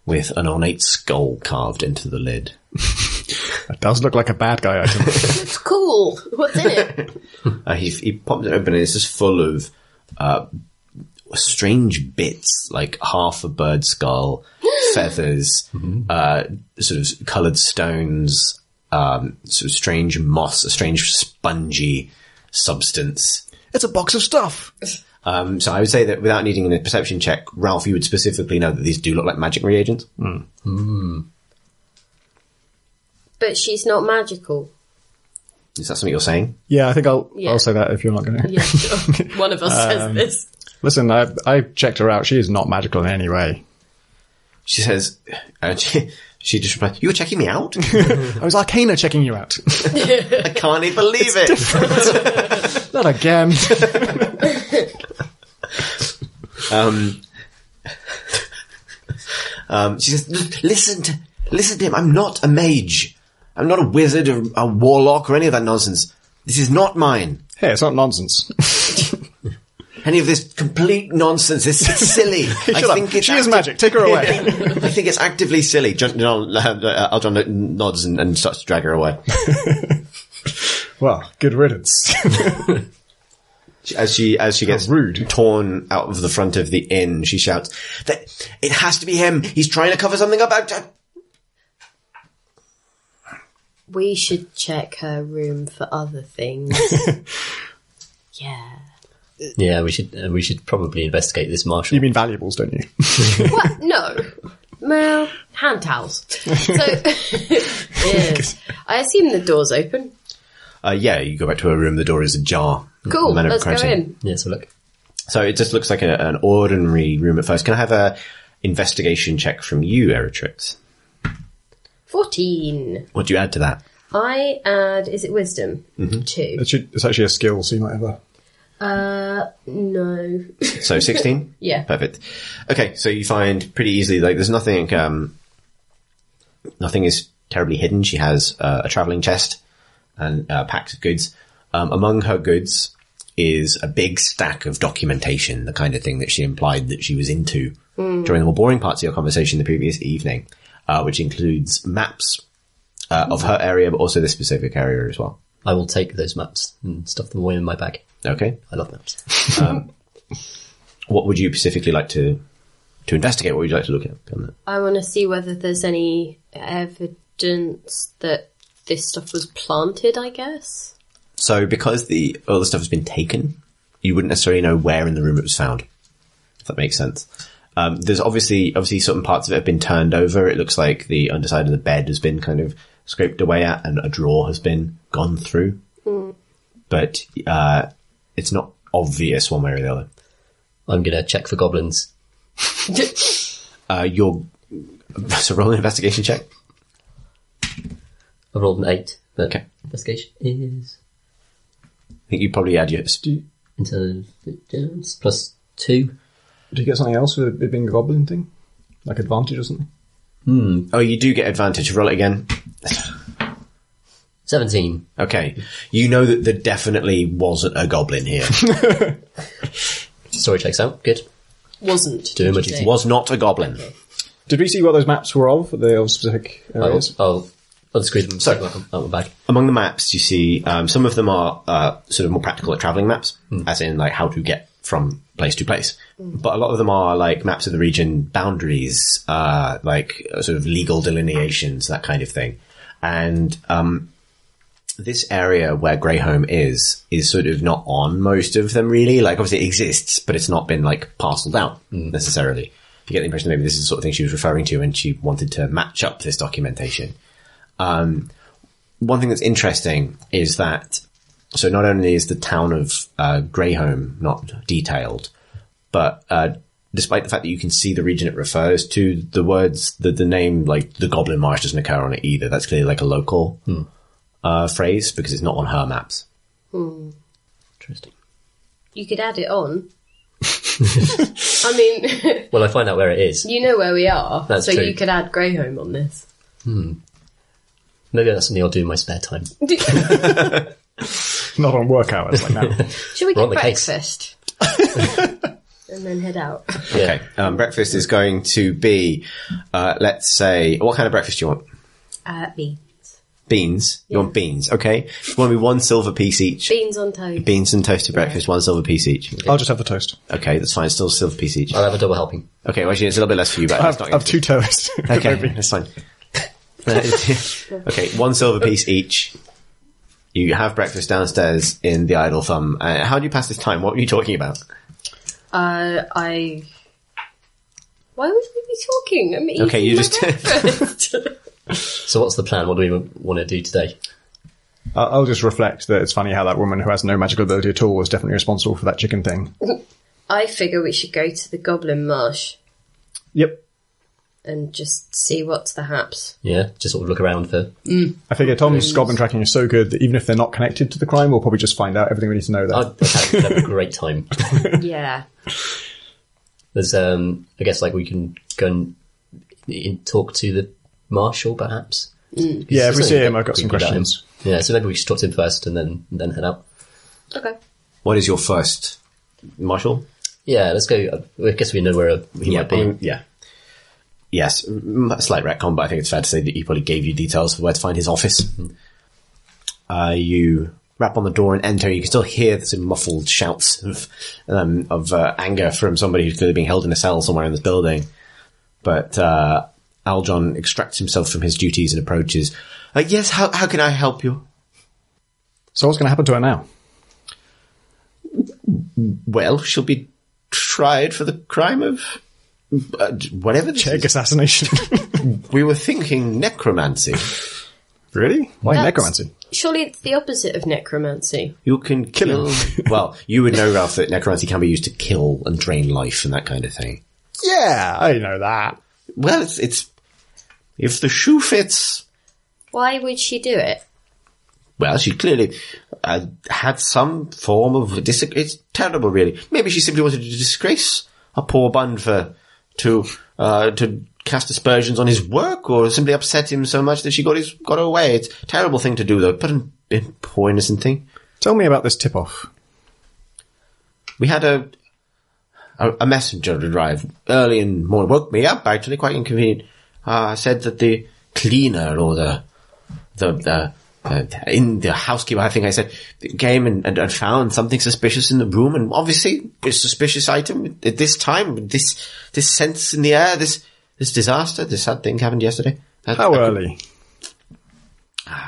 with an ornate skull carved into the lid.
That does look like a bad guy item.
It's cool. What's in it?
He popped it open, and it's just full of strange bits, like half a bird skull, feathers, sort of coloured stones, sort of strange moss, a strange spongy substance.
It's a box of stuff.
So I would say that without needing a perception check, Ralph, you would specifically know that these do look like magic reagents.
But she's not magical.
Is that something you're saying?
Yeah, I think I'll say that if you're not going to.
Yeah, sure. One of us says this.
Listen, I checked her out. She is not magical in any way.
She says, she just replied, "You were checking me out?"
I was Arcana checking you out.
I can't even believe it.
Not again.
She says, listen to him. I'm not a mage. I'm not a wizard or a warlock or any of that nonsense. This is not mine.
Hey, it's not nonsense.
Any of this complete nonsense. It's silly.
She is magic. Take her away.
I think it's actively silly. Aljon nods and starts to drag her away.
Well, good riddance.
As she gets torn out of the front of the inn, she shouts, "That it has to be him. He's trying to cover something up."
We should check her room for other things. Yeah.
Yeah, we should probably investigate this, Marshal.
You mean valuables, don't you?
What? No. Well, hand towels. So, yes. I assume the door's open.
Yeah, you go back to a room, the door is ajar.
Cool, let's go in.
Yeah, so look.
So it just looks like an ordinary room at first. Can I have a investigation check from you, Eritrix?
14.
What do you add to that?
I add, is it wisdom? 2.
It's actually a skill, so you might have a...
No.
So 16?
Yeah.
Perfect. Okay, so you find pretty easily, like, there's nothing, nothing is terribly hidden. She has a travelling chest and packed of goods. Among her goods is a big stack of documentation, the kind of thing that she implied that she was into during the more boring parts of your conversation the previous evening, which includes maps of her area, but also this specific area as well.
I will take those maps and stuff them away in my bag.
Okay.
I love maps.
What would you specifically like to investigate? What would you like to look at on that?
I want to see whether there's any evidence that this stuff was planted, I guess.
So because all the stuff has been taken, you wouldn't necessarily know where in the room it was found, if that makes sense. There's obviously certain parts of it have been turned over. It looks like the underside of the bed has been kind of scraped away at, and a drawer has been gone through. But it's not obvious one way or the other.
I'm going to check for goblins.
So roll an investigation check.
I rolled an 8, but
Okay.
investigation is
I think you probably add your...
intelligence plus 2.
Do you get something else with it being a goblin thing? Like advantage or something?
Oh, you do get advantage. Roll it again.
17.
Okay. You know that there definitely wasn't a goblin here.
Story checks out. Good.
Wasn't.
Doing my
did you
duty.
say?
Was not a goblin.
Did we see what those maps were of? They of specific areas?
I'll unscrew them
So-
out of my bag.
Among the maps, you see some of them are sort of more practical like travelling maps, as in like how to get from place to place. But a lot of them are like maps of the region, boundaries, like sort of legal delineations, that kind of thing. And this area where Greyholm is sort of not on most of them really. Like obviously it exists, but it's not been like parceled out necessarily. You get the impression that maybe this is the sort of thing she was referring to when she wanted to match up this documentation. One thing that's interesting is that, so not only is the town of Greyholm not detailed, but despite the fact that you can see the region it refers to, the words, the name, like the Goblin Marsh doesn't occur on it either. That's clearly like a local phrase because it's not on her maps.
Interesting.
You could add it on. I mean,
Well, I find out where it is.
you know where we are,
That's
so
true.
you could add Greyholm on this.
Maybe that's something I'll do in my spare time.
Not on work hours like now.
Should we
We're on
get
the case.
breakfast? And then head out.
Okay. Breakfast is going to be, let's say, what kind of breakfast do you want?
Beans.
Beans? You want beans? Okay. You want to be 1 silver piece each.
Beans on toast.
Beans and toasted breakfast, 1 silver piece each.
I'll just have the toast.
Okay, that's fine. Still a silver piece each.
I'll have a double helping.
Okay, well, actually, it's a little bit less for you, but
I
it's
have,
not
I have 2 toasts.
Okay, that's fine. Okay, 1 silver piece each. You have breakfast downstairs in the Idle Thumb. How do you pass this time? What were you talking about?
Why would we be talking? I'm eating
Okay, you
my
just-
breakfast.
So what's the plan? What do we want to do today?
I'll just reflect that it's funny how that woman who has no magical ability at all was definitely responsible for that chicken thing.
I figure we should go to the Goblin Marsh
Yep.
and just see what's the haps.
Yeah, just sort of look around for...
I figure Tom's goblin tracking is so good that even if they're not connected to the crime, we'll probably just find out everything we need to know there.
I'd have a great time.
Yeah.
There's, I guess, like we can go and talk to the marshal, perhaps.
Yeah, if we see him, I've got some
Creepy about him.
questions.
Yeah, so maybe we should talk to him first and then head out.
Okay.
What is your first, Marshall?
Yeah, let's go. I guess we know where he might be.
Yeah. Yes, a slight retcon, but I think it's fair to say that he probably gave you details for where to find his office. You rap on the door and enter. You can still hear some muffled shouts of anger from somebody who's clearly being held in a cell somewhere in this building. But Aljon extracts himself from his duties and approaches. Yes, how can I help you?
So what's going to happen to her now?
Well, she'll be tried for the crime of Whatever this
Chegg
is.
assassination.
We were thinking necromancy.
Really? Why
That's-
necromancy?
Surely it's the opposite of necromancy.
You can kill... Well, you would know, Ralph, that necromancy can be used to kill and drain life and that kind of thing.
Yeah, I know that.
Well, it's if the shoe fits...
Why would she do it?
Well, she clearly had some form of... It's terrible, really. Maybe she simply wanted to disgrace a poor bund to cast aspersions on his work, or simply upset him so much that she got away. It's a terrible thing to do, though. But a poor innocent thing.
Tell me about this tip-off.
We had a messenger arrive early in the morning. Woke me up, actually, quite inconvenient. Said that the cleaner or the housekeeper, I think I said, came and found something suspicious in the room, and obviously a suspicious item at this time, this sense in the air, this disaster, this sad thing happened yesterday.
How early?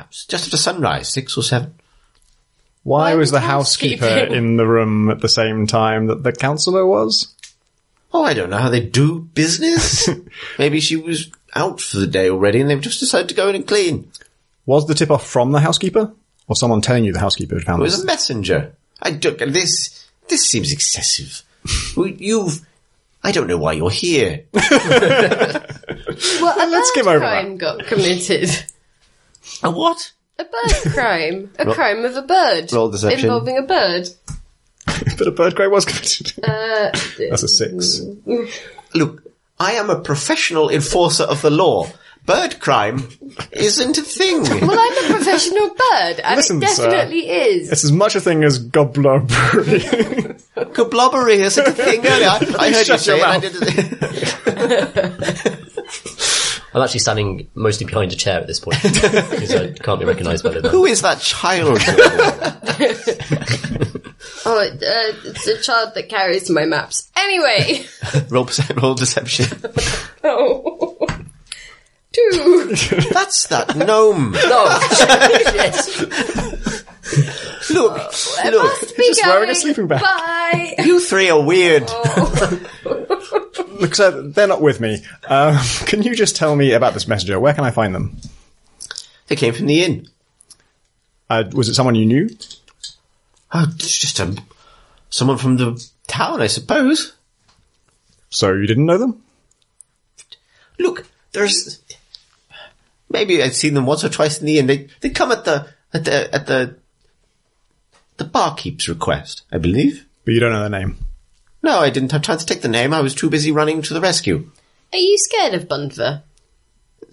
Just after sunrise, 6 or 7.
Why was
the
the housekeeper
housekeeping?
in the room at the same time that the counsellor was?
Oh, I don't know how they do business. Maybe she was out for the day already and they've just decided to go in and clean.
Was the tip-off from the housekeeper? Or someone telling you the housekeeper had found
It was
this?
a messenger. This seems excessive. I don't know why you're here.
Well, a
Let's
bird
give over
crime got committed.
A what?
A bird crime. A crime of a bird.
Roll deception.
Involving a bird.
But a bird crime was committed. That's a 6.
Look, I am a professional enforcer of the law. Bird crime isn't a thing.
Well, I'm a professional bird, and
Listen,
it definitely is.
It's as much a thing as gobblery.
Goblobbery isn't a thing. I heard you
Shut your
say it. I
mouth.
didn't.
I'm actually standing mostly behind a chair at this point because I can't be recognised by the
Who is that child?
It's a child that carries my maps. Anyway.
Roll deception.
Oh. 2.
That's that gnome. Look.
Must be
just wearing a
going.
sleeping bag.
Bye.
You three are weird.
Look, so they're not with me. Can you just tell me about this messenger? Where can I find them?
They came from the inn.
Was it someone you knew?
Oh, it's just someone from the town, I suppose.
So you didn't know them?
Look, maybe I'd seen them once or twice in the inn. They come at the barkeep's request, I believe.
But you don't know their name.
No, I didn't have time to take the name. I was too busy running to the rescue.
Are you scared of Bundva?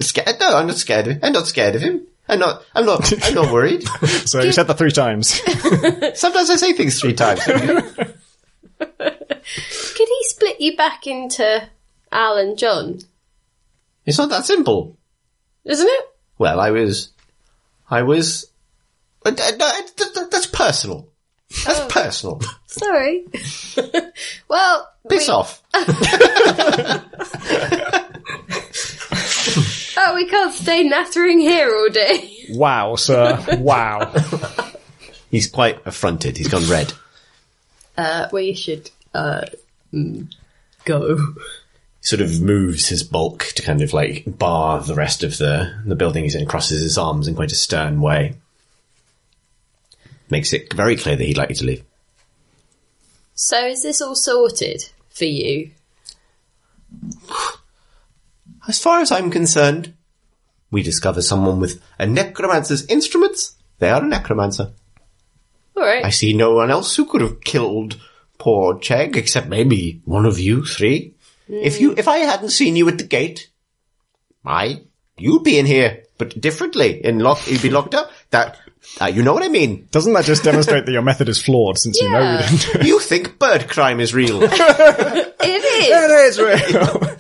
Scared? No, I'm not scared of him. I'm not scared of him. I'm not worried.
So you said that 3 times.
Sometimes I say things 3 times.
Could he split you back into Al and John?
It's not that simple.
Isn't it?
Well, I was. That's personal. That's personal.
Sorry. Well,
Piss off.
Oh, we can't stay nattering here all day.
Wow, sir. Wow.
He's quite affronted. He's gone red.
We should, go.
Sort of moves his bulk to kind of like bar the rest of the building he's in, crosses his arms in quite a stern way. Makes it very clear that he'd like you to leave.
So is this all sorted for you?
As far as I'm concerned, we discover someone with a necromancer's instruments. They are a necromancer.
Alright.
I see no one else who could have killed poor Chegg, except maybe one of you 3. If I hadn't seen you at the gate, you'd be in here, but differently. You'd be locked up. You know what I mean?
Doesn't that just demonstrate that your method is flawed, since you know we didn't do it?
You think bird crime is real.
It is!
It is real.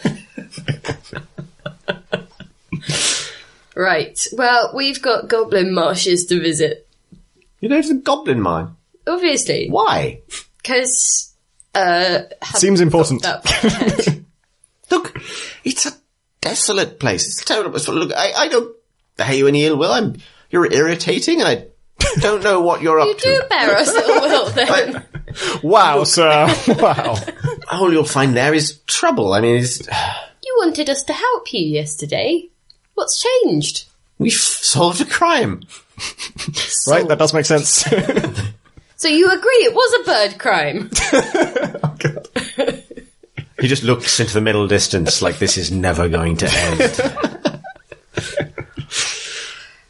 Right. Well, we've got goblin marshes to visit.
You know, to the goblin mine.
Obviously.
Why?
Because,
Seems important.
Look, it's a desolate place. It's terrible. Look, I don't bear you any ill will. You're irritating, and don't know what you're up to.
You do bear us ill will, then.
Wow, sir. Wow.
All you'll find there is trouble. I mean,
You wanted us to help you yesterday. What's changed?
we've solved a crime.
Right, that does make sense.
So you agree it was a bird crime?
Oh, God.
He just looks into the middle distance like this is never going to end.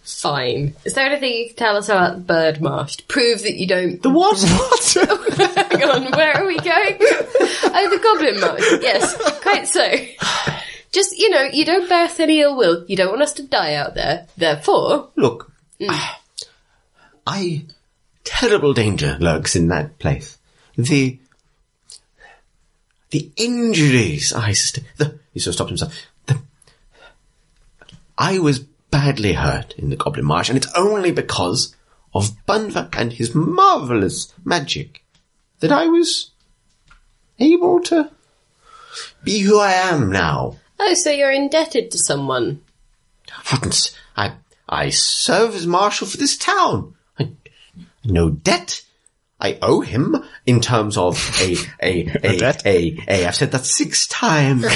Fine. Is there anything you can tell us about the bird marsh to prove that you don't...
The what?
Hang on, where are we going? Oh, the goblin marsh. Yes, quite so. Just, you don't bear us any ill will. You don't want us to die out there. Therefore...
Look, terrible danger lurks in that place. The injuries he sort of stopped himself. I was badly hurt in the Goblin Marsh, and it's only because of Bunva and his marvellous magic that I was able to be who I am now.
Oh, so you're indebted to someone.
Heavens, I serve as marshal for this town. No debt. I owe him in terms of I've said that 6 times.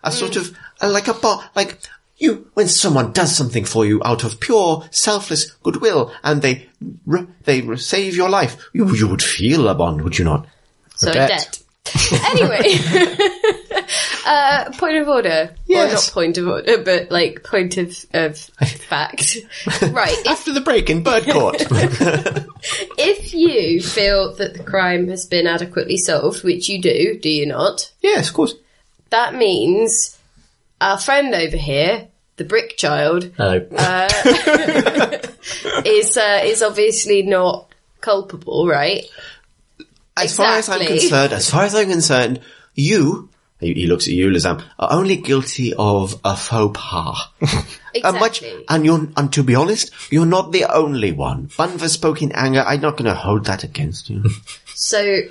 A sort of, like you, when someone does something for you out of pure, selfless goodwill, and they save your life, you would feel a bond, would you not?
So a debt. Anyway, point of order.
Yes.
Or not point of order, but point of fact. Right.
After the break in Bird Court.
If you feel that the crime has been adequately solved, which you do you not?
Yes, of course.
That means our friend over here, the brick child, is obviously not culpable, right?
As far as I'm concerned, you, he looks at you, Lizam, are only guilty of a faux pas.
Exactly.
And to be honest, you're not the only one. Bunva spoke in anger. I'm not going to hold that against you.
So,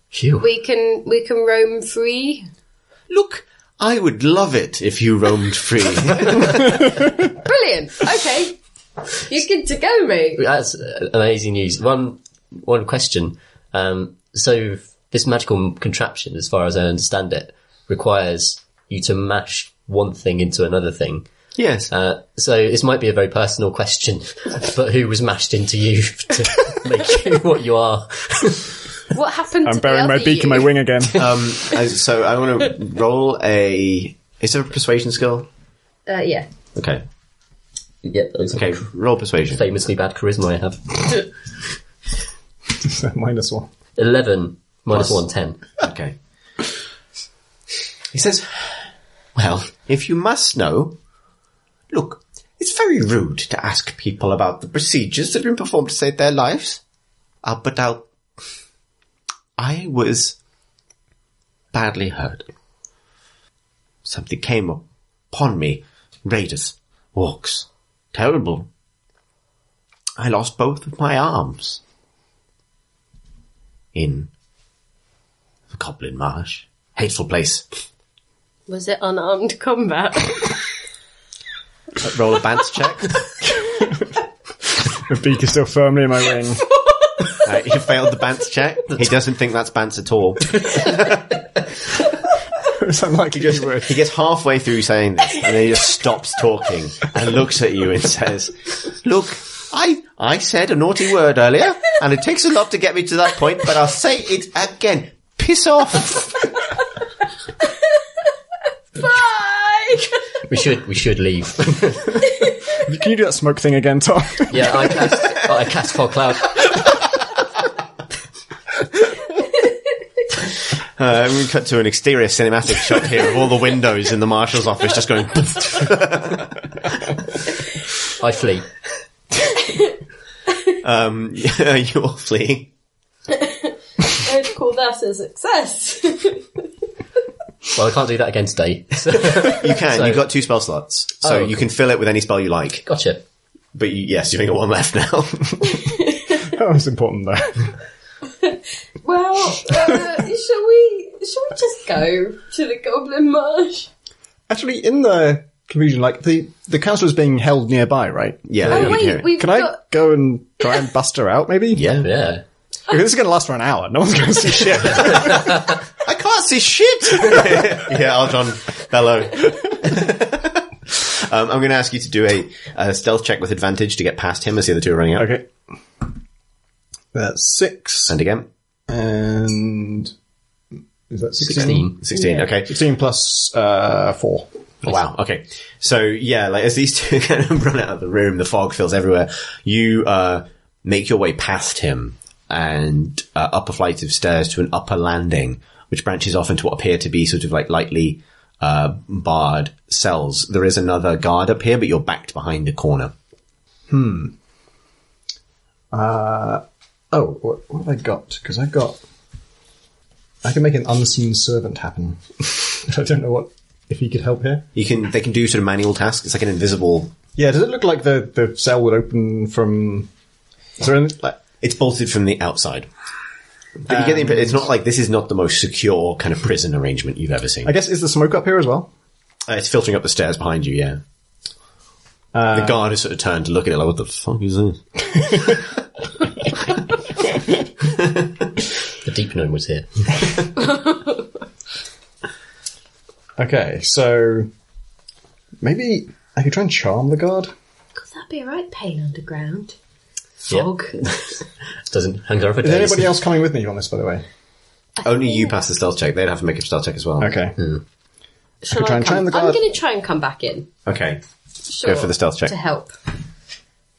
Phew.
we can roam free?
Look, I would love it if you roamed free.
Brilliant. Okay. You're good to go, mate.
That's amazing news. One question. So this magical contraption, as far as I understand it, requires you to mash one thing into another thing.
Yes.
So this might be a very personal question, but who was mashed into you to make you what you are?
What happened to
I'm burying my beak in my wing again.
So I want to roll is there a persuasion skill?
Yeah.
Okay.
Yeah.
Okay, roll persuasion.
Famously bad charisma I have.
-1.
11 minus 1, 10.
Okay. He says, well, if you must know, look, it's very rude to ask people about the procedures that have been performed to save their lives. But I was badly hurt. Something came upon me. Raiders, orcs, terrible. I lost both of my arms. In the Goblin Marsh. Hateful place.
Was it unarmed combat?
Roll a Bance check.
The beak is still firmly in my wing.
He failed the Bance check. He doesn't think that's Bance at all.
It's unlikely you would.
He gets halfway through saying this, and then he just stops talking and looks at you and says, look, I said a naughty word earlier, and it takes a lot to get me to that point, but I'll say it again. Piss off.
Bye!
We should leave.
Can you do that smoke thing again, Tom?
Yeah, I cast Fog Cloud.
We cut to an exterior cinematic shot here of all the windows in the marshal's office just going...
I flee.
You're fleeing.
I'd call that a success.
Well, I can't do that again today. So.
You can. You've got 2 spell slots. So you can fill it with any spell you like.
Gotcha.
But yes, you've only got 1 left now.
That was important, though.
Well, shall we just go to the Goblin Marsh?
Actually, in the confusion. Like, the councillor's being held nearby, right?
Yeah.
Oh,
you can hear
wait,
it.
we've
Can
got...
I go and try and bust her out, maybe?
Yeah.
Yeah.
Because this is going to last for an hour. No one's going to see shit.
I can't see shit! Yeah, Aljon, bellow. I'm going to ask you to do a stealth check with advantage to get past him as the other two are running out.
Okay. That's 6.
And again.
And... Is that 16?
16, okay.
16 plus 4.
Oh, wow, okay. So, yeah, like, as these two kind of run out of the room, the fog fills everywhere, you make your way past him and up a flight of stairs to an upper landing, which branches off into what appear to be sort of like lightly barred cells. There is another guard up here, but you're backed behind a corner.
What have I got? Because I can make an unseen servant happen. I don't know if he could help here.
They can do sort of manual tasks. It's like an invisible...
Yeah, does it look like the cell would open from... Is there anything like...
It's bolted from the outside. But you get the impression, it's not like this is not the most secure kind of prison arrangement you've ever seen.
I guess, is the smoke up here as well?
It's filtering up the stairs behind you, yeah. The guard has sort of turned to look at it like, what the fuck is this?
The deep gnome was here.
Okay, so... Maybe I could try and charm the guard?
God, that'd be alright, pale underground.
Yeah.
Fog.
Doesn't hang there for
Is
days.
anybody else coming with me on this, by the way?
Only you pass the stealth check. They'd have to make a stealth check as well.
Okay.
Shall
try and charm the
I'm
guard?
going to try and come back in.
Okay.
Sure.
Go for the stealth check.
To help.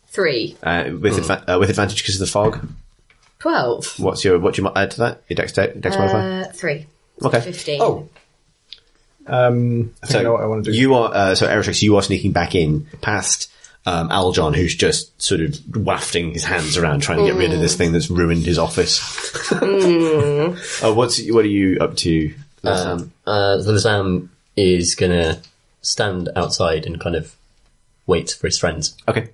3.
With advantage because of the fog.
12.
What do you add to that? Your dex modifier?
3.
Okay.
15.
Oh. I think I know what I want to do.
You are, so Eritrix, you are sneaking back in past Aljon, who's just sort of wafting his hands around trying to get rid of this thing that's ruined his office. What are you up to, Lazam?
Lazam is gonna stand outside and kind of wait for his friends.
Okay.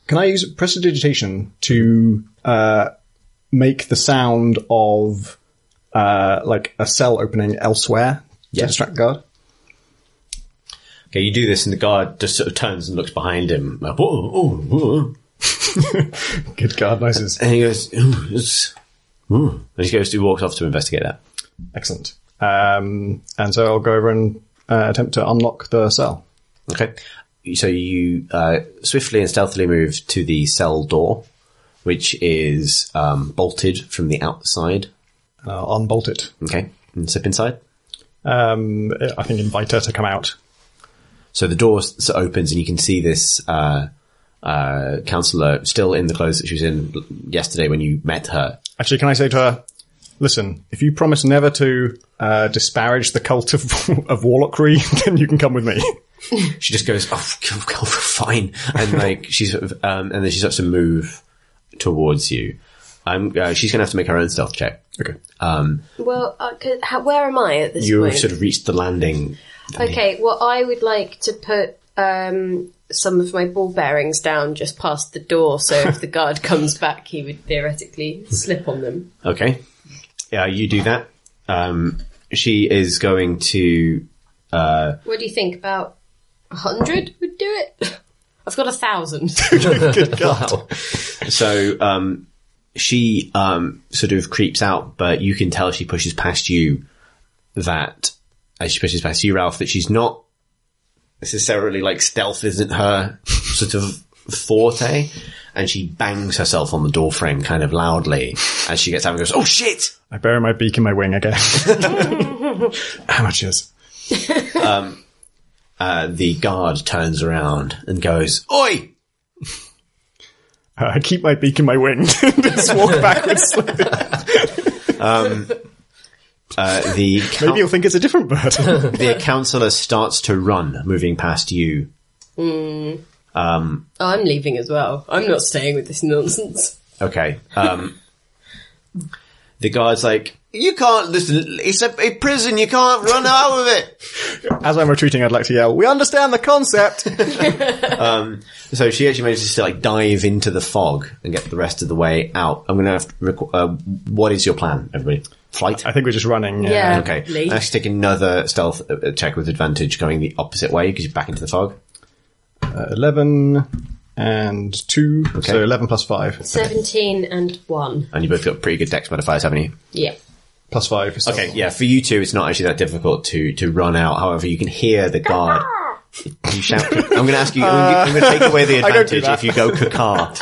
Can I use prestidigitation to make the sound of like a cell opening elsewhere to distract the guard?
Okay, you do this and the guard just sort of turns and looks behind him. Like, whoa.
Good guard noises.
And he goes, and he walks off to investigate that.
Excellent. And so I'll go over and attempt to unlock the cell.
Okay. So you swiftly and stealthily move to the cell door, which is bolted from the outside.
I'll unbolt it.
Okay. And slip inside.
I think invite her to come out.
So the door opens and you can see this counsellor still in the clothes that she was in yesterday when you met her.
Actually, can I say to her, listen, if you promise never to disparage the cult of warlockry, then you can come with me.
She just goes, fine. And like, she sort of, and then she starts to move towards you. She's going to have to make her own stealth check.
Okay.
Well, where am I at this
You've
point?
sort of reached the landing.
Okay, well, I would like to put some of my ball bearings down just past the door, so if the guard comes back, he would theoretically slip on them.
Okay. Yeah, you do that. She is going to...
What do you think? About 100 would do it? I've got 1,000.
Good God.
Wow.
So, she sort of creeps out, but you can tell she pushes past you as she pushes past you, Ralph, that she's not necessarily like stealth isn't her sort of forte, and she bangs herself on the door frame kind of loudly as she gets out and goes, "Oh shit!"
I bury my beak in my wing again. Amateurs.
The guard turns around and goes, "Oi!"
I keep my beak in my wing. Just walk backwards. Maybe you'll think it's a different bird.
The counsellor starts to run, moving past you.
I'm leaving as well. I'm not staying with this nonsense.
Okay. The guard's like, "You can't listen. It's a prison. You can't run out of it."
As I'm retreating, I'd like to yell, "We understand the concept!"
So she actually manages to like dive into the fog and get the rest of the way out. I'm going to have to what is your plan, everybody? flight?
I think we're just running.
Yeah.
Okay.
Lee.
Let's take another stealth check with advantage going the opposite way because you're back into the fog.
11 and 2, so 11 plus 5.
17 and 1.
And you both got pretty good dex modifiers, haven't you?
Yeah.
Plus 5. So.
Okay, yeah, for you two, it's not actually that difficult to run out. However, you can hear the guard. You shout. I'm going to ask you, I'm going to take away the advantage if you go caca.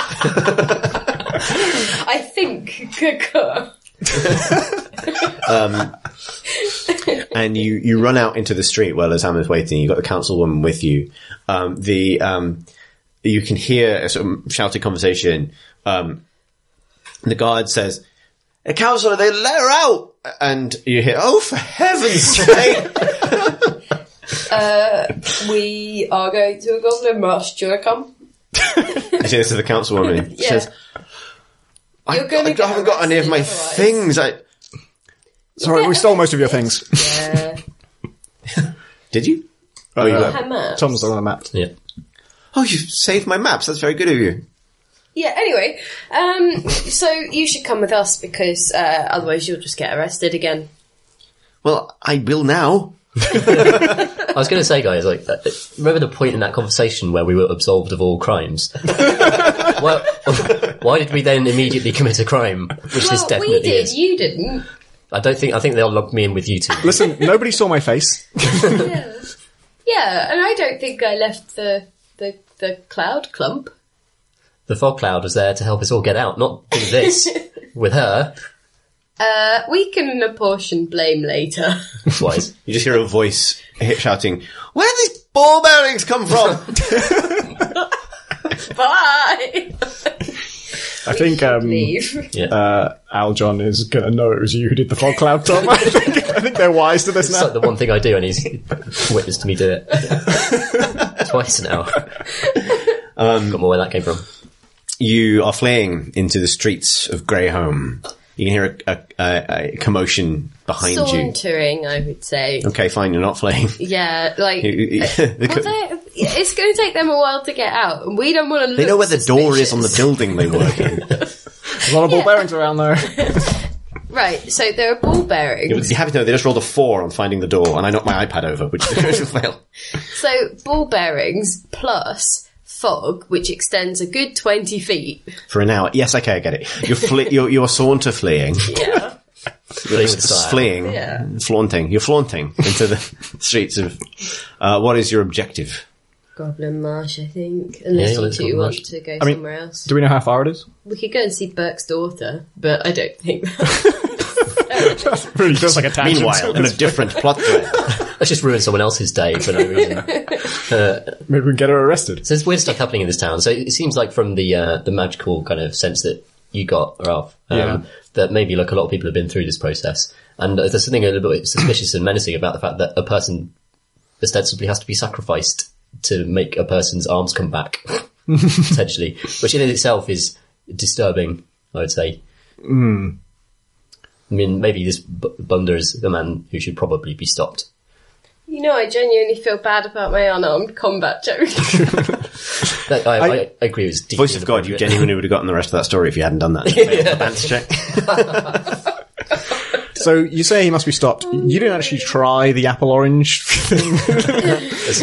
I think caca.
And you run out into the street while Osama's waiting. You've got the councilwoman with you. You can hear a sort of shouted conversation. The guard says, "Councillor, they let her out!" And you hear, "Oh, for heaven's sake!"
We are going to a goblin marsh. Do you want to come?
I say this to the councilwoman. She says, I haven't got any of my things.
Sorry, we stole most of your things.
Yeah.
Did you?
Oh, you got maps.
Tom's on a map.
Yeah.
Oh, you saved my maps. That's very good of you.
Yeah, anyway, so you should come with us because otherwise you'll just get arrested again.
Well, I will now.
I was going to say, guys, like, remember the point in that conversation where we were absolved of all crimes? Well, why did we then immediately commit a crime? Which this definitely
we did,
is.
you didn't.
I think they'll log me in with you two.
Listen, nobody saw my face.
Yeah, and I don't think I left the cloud clump.
The fog cloud was there to help us all get out, not do this with her.
We can apportion blame later.
Twice.
You just hear a voice shouting, "Where did these ball bearings come from?"
Bye!
I think Aljon is going to know it was you who did the fog cloud, Tom. I think they're wise to this
It's
now.
like the one thing I do, and he's witnessed me do it. Twice now. Got more where that came from.
You are fleeing into the streets of Greyholm. You can hear a commotion behind you.
Sauntering, I would say.
Okay, fine, you're not fleeing.
Yeah, like... it's going to take them a while to get out, and we don't want to look
They know where the door is
suspicious.
on the building they work in.
There's a lot of ball bearings around there.
Right, so there are ball bearings.
You have to know, they just rolled a 4 on finding the door, and I knocked my iPad over, which is a critical fail.
So, ball bearings plus fog, which extends a good 20 feet.
For an hour. Yes, okay, I get it. You're saunter fleeing.
Yeah.
Fleeing.
Yeah.
Flaunting. You're flaunting into the streets of... what is your objective?
Goblin Marsh, I think. Unless
let's
you two
Goblin
want
Marsh.
to go somewhere else.
Do we know how far it is?
We could go and see Burke's daughter, but I don't think
Really feels like a tangent.
Meanwhile, in a different plot thread.
Let's just ruin someone else's day for no reason.
Maybe we can get her arrested.
So there's weird stuff happening in this town. So it seems like from the magical kind of sense that you got, Ralph, that maybe like a lot of people have been through this process. And there's something a little bit suspicious and menacing about the fact that a person ostensibly has to be sacrificed to make a person's arms come back, potentially, which in itself is disturbing, I would say. I mean, maybe this Bunder is the man who should probably be stopped.
You know, I genuinely feel bad about my unarmed combat joke.
I agree with deeply
Voice of God, you genuinely would have gotten the rest of that story if you hadn't done that. Advance check.
So you say he must be stopped. You didn't actually try the apple orange thing.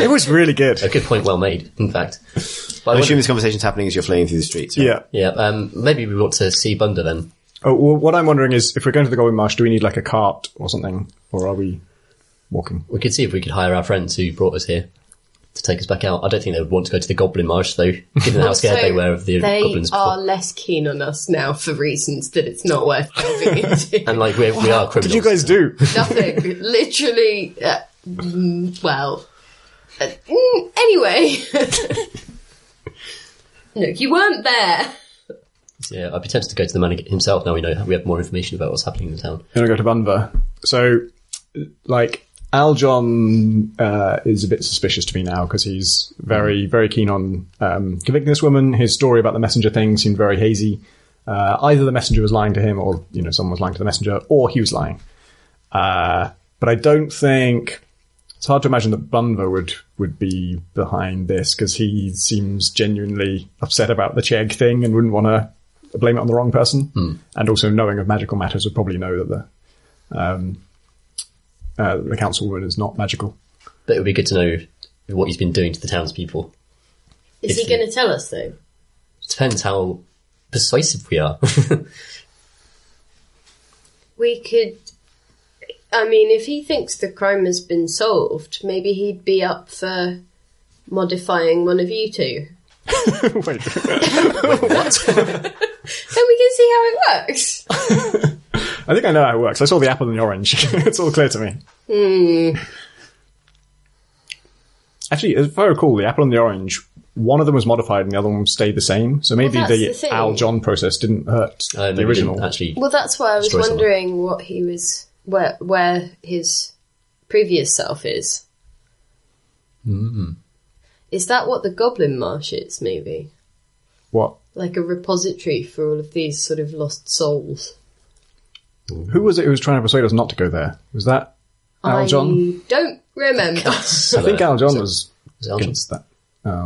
It was really good.
A good point, well made, in fact. But
I assume this conversation's happening as you're fleeing through the streets. Right?
Yeah.
Yeah, maybe we want to see Bunder then.
Oh, well, what I'm wondering is, if we're going to the Goblin Marsh, do we need like a cart or something? Or are we walking?
We could see if we could hire our friends who brought us here to take us back out. I don't think they would want to go to the Goblin Marsh, though, given how scared they were of the goblins
They are
before.
less keen on us now for reasons that it's not worth delving into.
And, like, we are criminals.
What did you guys do?
Nothing. Literally, anyway. Look, you weren't there.
Yeah, I'd be tempted to go to the man himself now we have more information about what's happening in the town.
I'm going to go to Bunver. So, like, Aljon is a bit suspicious to me now because he's very, very keen on convicting this woman. His story about the messenger thing seemed very hazy. Either the messenger was lying to him or, someone was lying to the messenger, or he was lying. But I don't think... It's hard to imagine that Bunver would be behind this because he seems genuinely upset about the Chegg thing and wouldn't want to blame it on the wrong person. And also, knowing of magical matters, would probably know that the councilwoman is not magical.
But it would be good to know what he's been doing to the townspeople.
Is he going to tell us, though?
It depends how persuasive we are.
We could... I mean, if he thinks the crime has been solved, maybe he'd be up for modifying one of you two.
Wait.
What?
So we can see how it works.
I think I know how it works. I saw the apple and the orange. It's all clear to me. Actually, if I recall, the apple and the orange, one of them was modified and the other one stayed the same. So maybe
that's
the
the thing.
Al-John process didn't hurt the original.
Actually,
Well, that's why I was
Destroy someone.
wondering what he was... Where his previous self is. Is that what the Goblin Marsh is, maybe?
What?
Like a repository for all of these sort of lost souls?
Who was it who was trying to persuade us not to go there? Was that Al-John?
I don't remember.
I think Al-John was
it Al-John?
against that.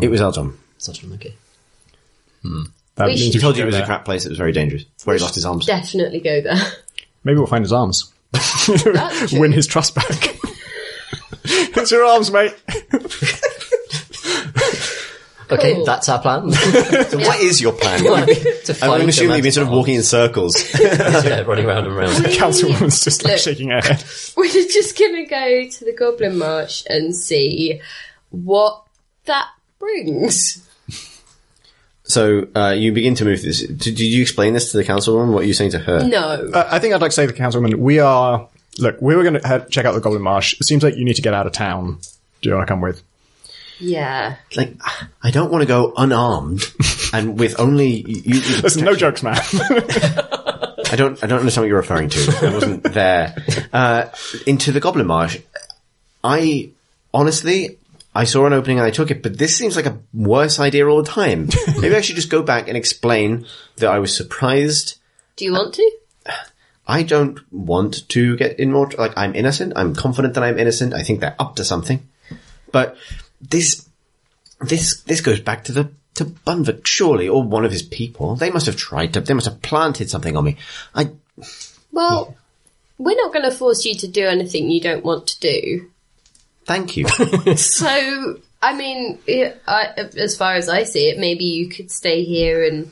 It was Al-John.
Such an okay.
That
We
means
should-
He told you
go
it was a
there.
crap place. It was very dangerous. Where he lost his arms.
Definitely go there.
Maybe we'll find his arms.
That's true.
Win his trust back. It's your arms, mate.
Okay,
Cool.
that's our plan.
So what is your plan?
To find
I'm assuming you've been sort of
the
walking in circles.
yeah, running round and round.
The councilwoman's just like
Look.
shaking her head.
We're just going to go to the Goblin Marsh and see what that brings.
So you begin to move this. Did you explain this to the councilwoman? What are you saying to her?
No.
I think I'd like to say to the councilwoman, we were going to check out the Goblin Marsh. It seems like you need to get out of town. Do you want to come with?
Yeah.
Like, I don't want to go unarmed and with only you.
Listen, no jokes, man.
I don't understand what you're referring to. I wasn't there. Into the Goblin Marsh. I saw an opening and I took it, but this seems like a worse idea all the time. Maybe I should just go back and explain that I was surprised.
Do you want to?
I don't want to get in more, like, I'm innocent. I'm confident that I'm innocent. I think they're up to something. But this goes back to Bunvik, surely, or one of his people. They must have planted something on me.
Well, we're not going to force you to do anything you don't want to do.
Thank you.
So, I mean, as far as I see it, maybe you could stay here and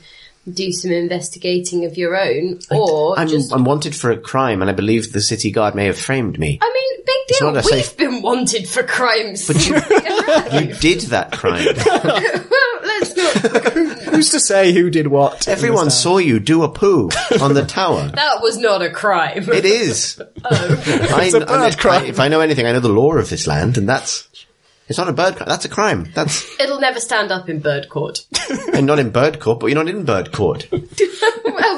do some investigating of your own, or
I'm wanted for a crime, and I believe the city guard may have framed me.
I mean, big deal.
not a
We've
safe-
been wanted for crimes.
But you did that crime.
Well, let's not.
Who's to say who did what?
Everyone saw you do a poo on the tower.
That was not a crime.
It is.
It's a bird crime.
If I know anything, I know the law of this land, and it's not a bird crime. That's a crime.
It'll never stand up in bird court.
And not in bird court, but you're not in bird court.
Well,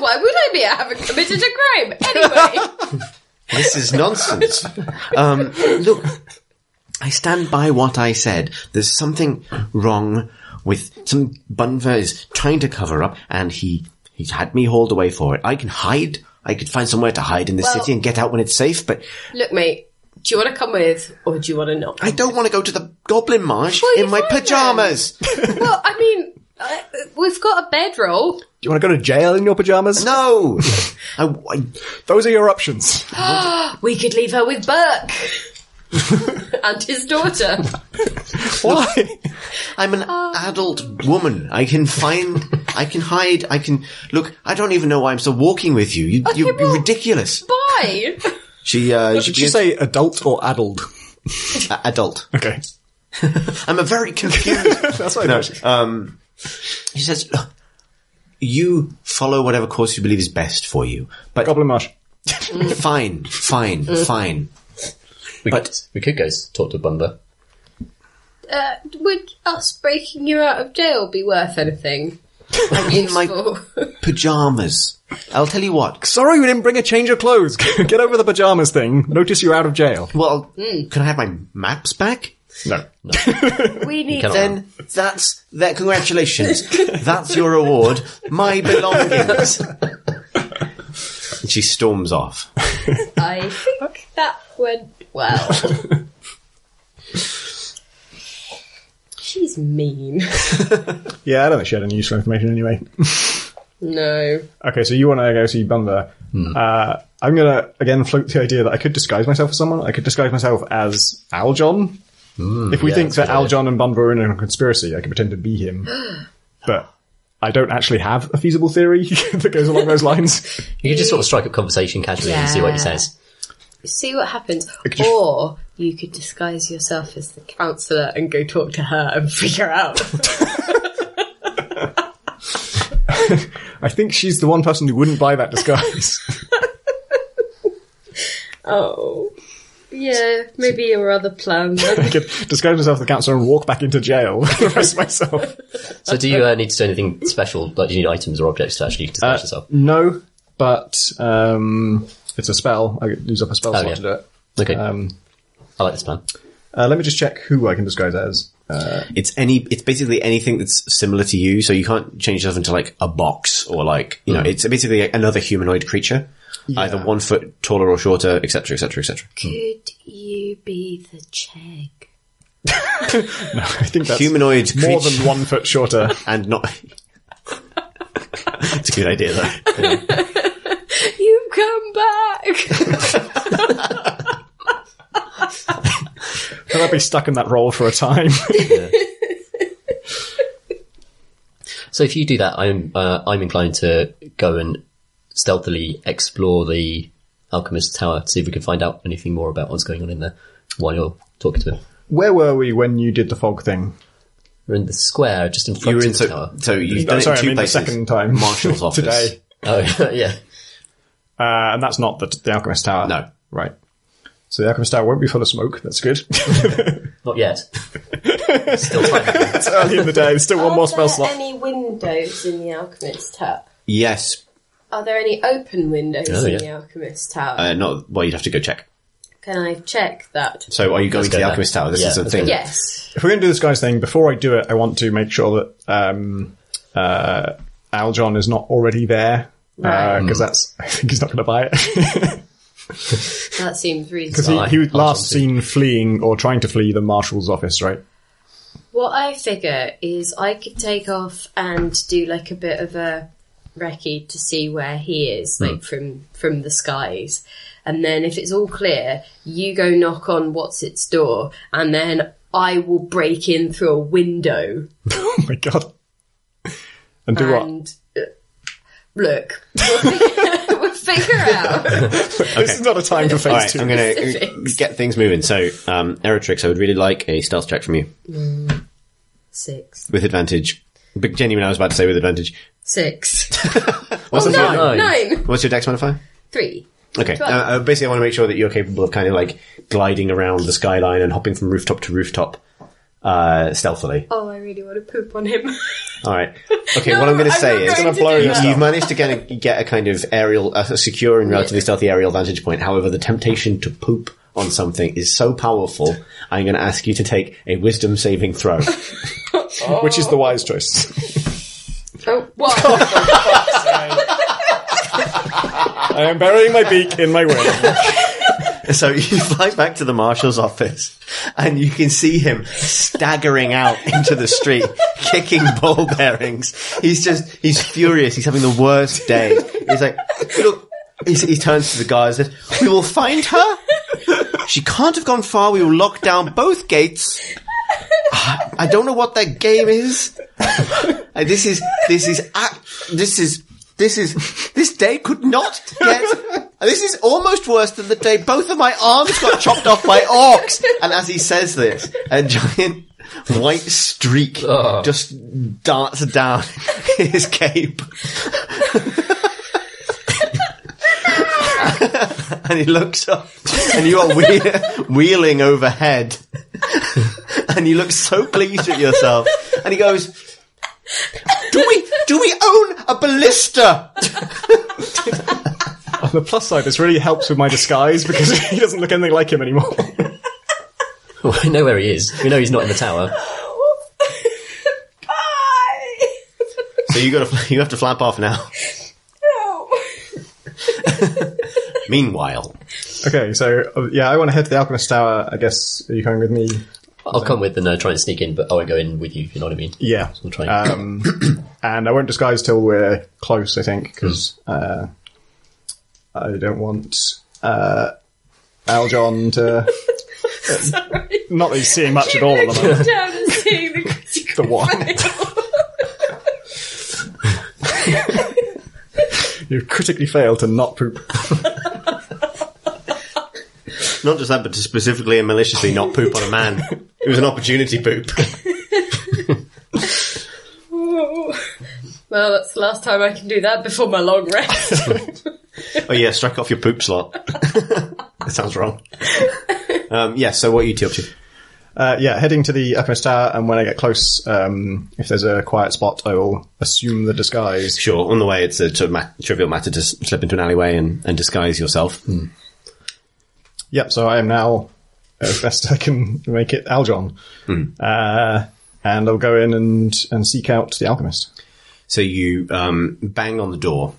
why would I be? I haven't committed a crime. Anyway.
This is nonsense. Look, I stand by what I said. There's something wrong with some Bunver is trying to cover up, and he's had me hauled away for it. I can hide. I could find somewhere to hide in this
Well-
city and get out when it's safe, but
Look, mate, do you want to come with, or do you want to not?
I don't want to go to the Goblin Marsh
Well,
in
you
my
find them.
pyjamas.
Well, I mean, we've got a bedroll.
Do you want to go to jail in your pajamas?
No.
Those are your options.
We could leave her with Burke. And his daughter.
Why?
I'm an adult woman. I can hide, look, I don't even know why I'm still walking with you. You're
well-
ridiculous.
Bye.
She
Did you
begins-
say adult or addled?
adult.
Okay.
I'm a very confused.
That's what I know.
She says, look, you follow whatever course you believe is best for you. But
Goblin Marsh.
fine.
We could go talk to Bunver.
Would us breaking you out of jail be worth anything?
In my
Useful.
pyjamas. I'll tell you what.
Sorry we didn't bring a change of clothes. Get over the pajamas thing. Notice you're out of jail.
Well, can I have my maps back?
No.
We need
cannot.
them.
Then that's that. Congratulations. That's your reward. My belongings. And she storms off.
I think that went well. She's mean.
Yeah, I don't think she had any useful information anyway.
No.
Okay, so you want to go see Bunver. I'm gonna again float the idea that I could disguise myself as someone. I could disguise myself as Aljon. If we think that Aljon and Bunva are in a conspiracy, I could pretend to be him. But I don't actually have a feasible theory that goes along those lines.
You could just sort of strike up conversation casually and see what he says.
See what happens. Or you could disguise yourself as the counsellor and go talk to her and figure out.
I think she's the one person who wouldn't buy that disguise.
Oh. Yeah, maybe your other plan then.
I could disguise myself as the counsellor and walk back into jail with the rest of myself.
So do you need to do anything special? Like, do you need items or objects to actually disguise yourself?
No, but it's a spell. I could use up a spell slot to do it.
Okay. I like this plan.
Let me just check who I can disguise as.
It's basically anything that's similar to you, so you can't change yourself into like a box or like, it's basically another humanoid creature. Yeah. Either 1 foot taller or shorter, etc., etc., etc.
Could you be the Chegg?
No, I think that's
humanoid
more
creature.
than 1 foot shorter.
And not... It's a good idea, though. Yeah.
You've come back!
I'll be stuck in that role for a time.
Yeah. So if you do that, I'm inclined to go and stealthily explore the Alchemist's Tower to see if we can find out anything more about what's going on in there while you're talking to him.
Where were we when you did the fog thing?
We're in the square, just in front of the tower.
So you've done it in two places.
The second time.
Marshal's office.
Today.
Oh, yeah.
And that's not the Alchemist's Tower.
No.
Right. So the Alchemist's Tower won't be full of smoke. That's good.
Not yet. Still time.
It's early in the day. There's still one more spell slot.
Are there any windows in the Alchemist's Tower?
Yes.
Are there any open windows in
yeah.
the Alchemist's Tower?
Not. Well, you'd have to go check.
Can I check that?
So are you going to the Alchemist's Tower? This is the thing.
Yes.
If we're going to do this guy's thing, before I do it, I want to make sure that Aljon is not already there. Because I think he's not going to buy it.
That seems reasonable.
Because he was last seen fleeing or trying to flee the Marshal's office, right?
What I figure is I could take off and do like a bit of a recce to see where he is, like from the skies. And then if it's all clear, you go knock on What's-Its door, and then I will break in through a window.
Oh my god. And do what?
Look, we'll figure out.
This is not a time for phase 2.
I'm going to get things moving. So, Eritrix, I would really like a stealth check from you.
6.
With advantage. But genuine, I was about to say with advantage.
6.
What's the
9.
What's your dex modifier?
3.
Okay. Basically, I want to make sure that you're capable of kind of like gliding around the skyline and hopping from rooftop to rooftop stealthily.
Oh, I really want to poop on him.
All right. Okay, what I'm going to say is you've managed to get a kind of aerial, a secure and relatively stealthy aerial vantage point. However, the temptation to poop on something is so powerful, I'm going to ask you to take a wisdom saving throw.
Which is the wise choice.
Oh, what?
I am burying my beak in my wing.
So you fly back to the Marshal's office and you can see him staggering out into the street, kicking ball bearings. He's furious. He's having the worst day. He's like, look, he turns to the guys and says, we will find her. She can't have gone far. We will lock down both gates. I don't know what that game is. This day could not get. This is almost worse than the day both of my arms got chopped off by orcs. And as he says this, a giant white streak just darts down his cape. And he looks up, and you are wheeling overhead. And you look so pleased with yourself. And he goes, Do we own a ballista?
On the plus side, this really helps with my disguise because he doesn't look anything like him anymore.
Well, we know where he is. We know he's not in the tower.
Bye!
So you have to flap off now.
No.
Meanwhile.
Okay, so, I want to head to the Alchemist Tower. I guess, are you coming with me?
I'll come with and try and sneak in, but I won't go in with you, if you know what I mean.
Yeah.
So we'll try
and I won't disguise till we're close, I think, because I don't want Aljon to... not that he's seeing much at all at the moment.
Down and seeing the critical
The what? You've critically failed to not poop.
Not just that, but to specifically and maliciously not poop on a man. It was an opportunity poop.
Well, that's the last time I can do that before my long rest.
Oh yeah, strike off your poop slot. That sounds wrong. So what are you two up to?
Heading to the uppermost tower, and when I get close, if there's a quiet spot, I will assume the disguise.
Sure, on the way it's a sort of trivial matter to slip into an alleyway and disguise yourself.
Yep, so I am now, as best I can make it, Aljon. And I'll go in and seek out the alchemist.
So you bang on the door,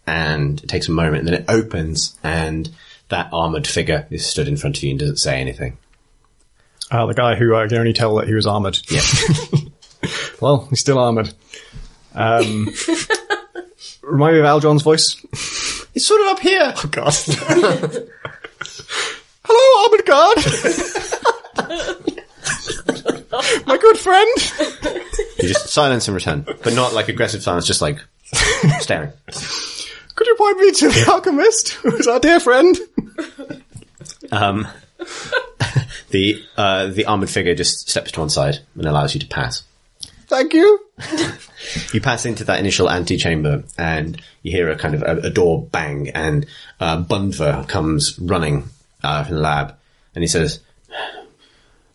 and it takes a moment, and then it opens, and that armoured figure is stood in front of you and doesn't say anything.
The guy who I can only tell that he was armoured.
Yeah.
Well, he's still armoured. Remind me of Aljon's voice.
It's sort of up here.
Oh, God. Hello, armoured guard. My good friend.
You just silence and return, but not like aggressive silence, just like staring.
Could you point me to the alchemist, who's our dear friend?
The armoured figure just steps to one side and allows you to pass.
Thank you.
You pass into that initial antechamber, and you hear a kind of a door bang, and Bundva comes running from the lab, and he says,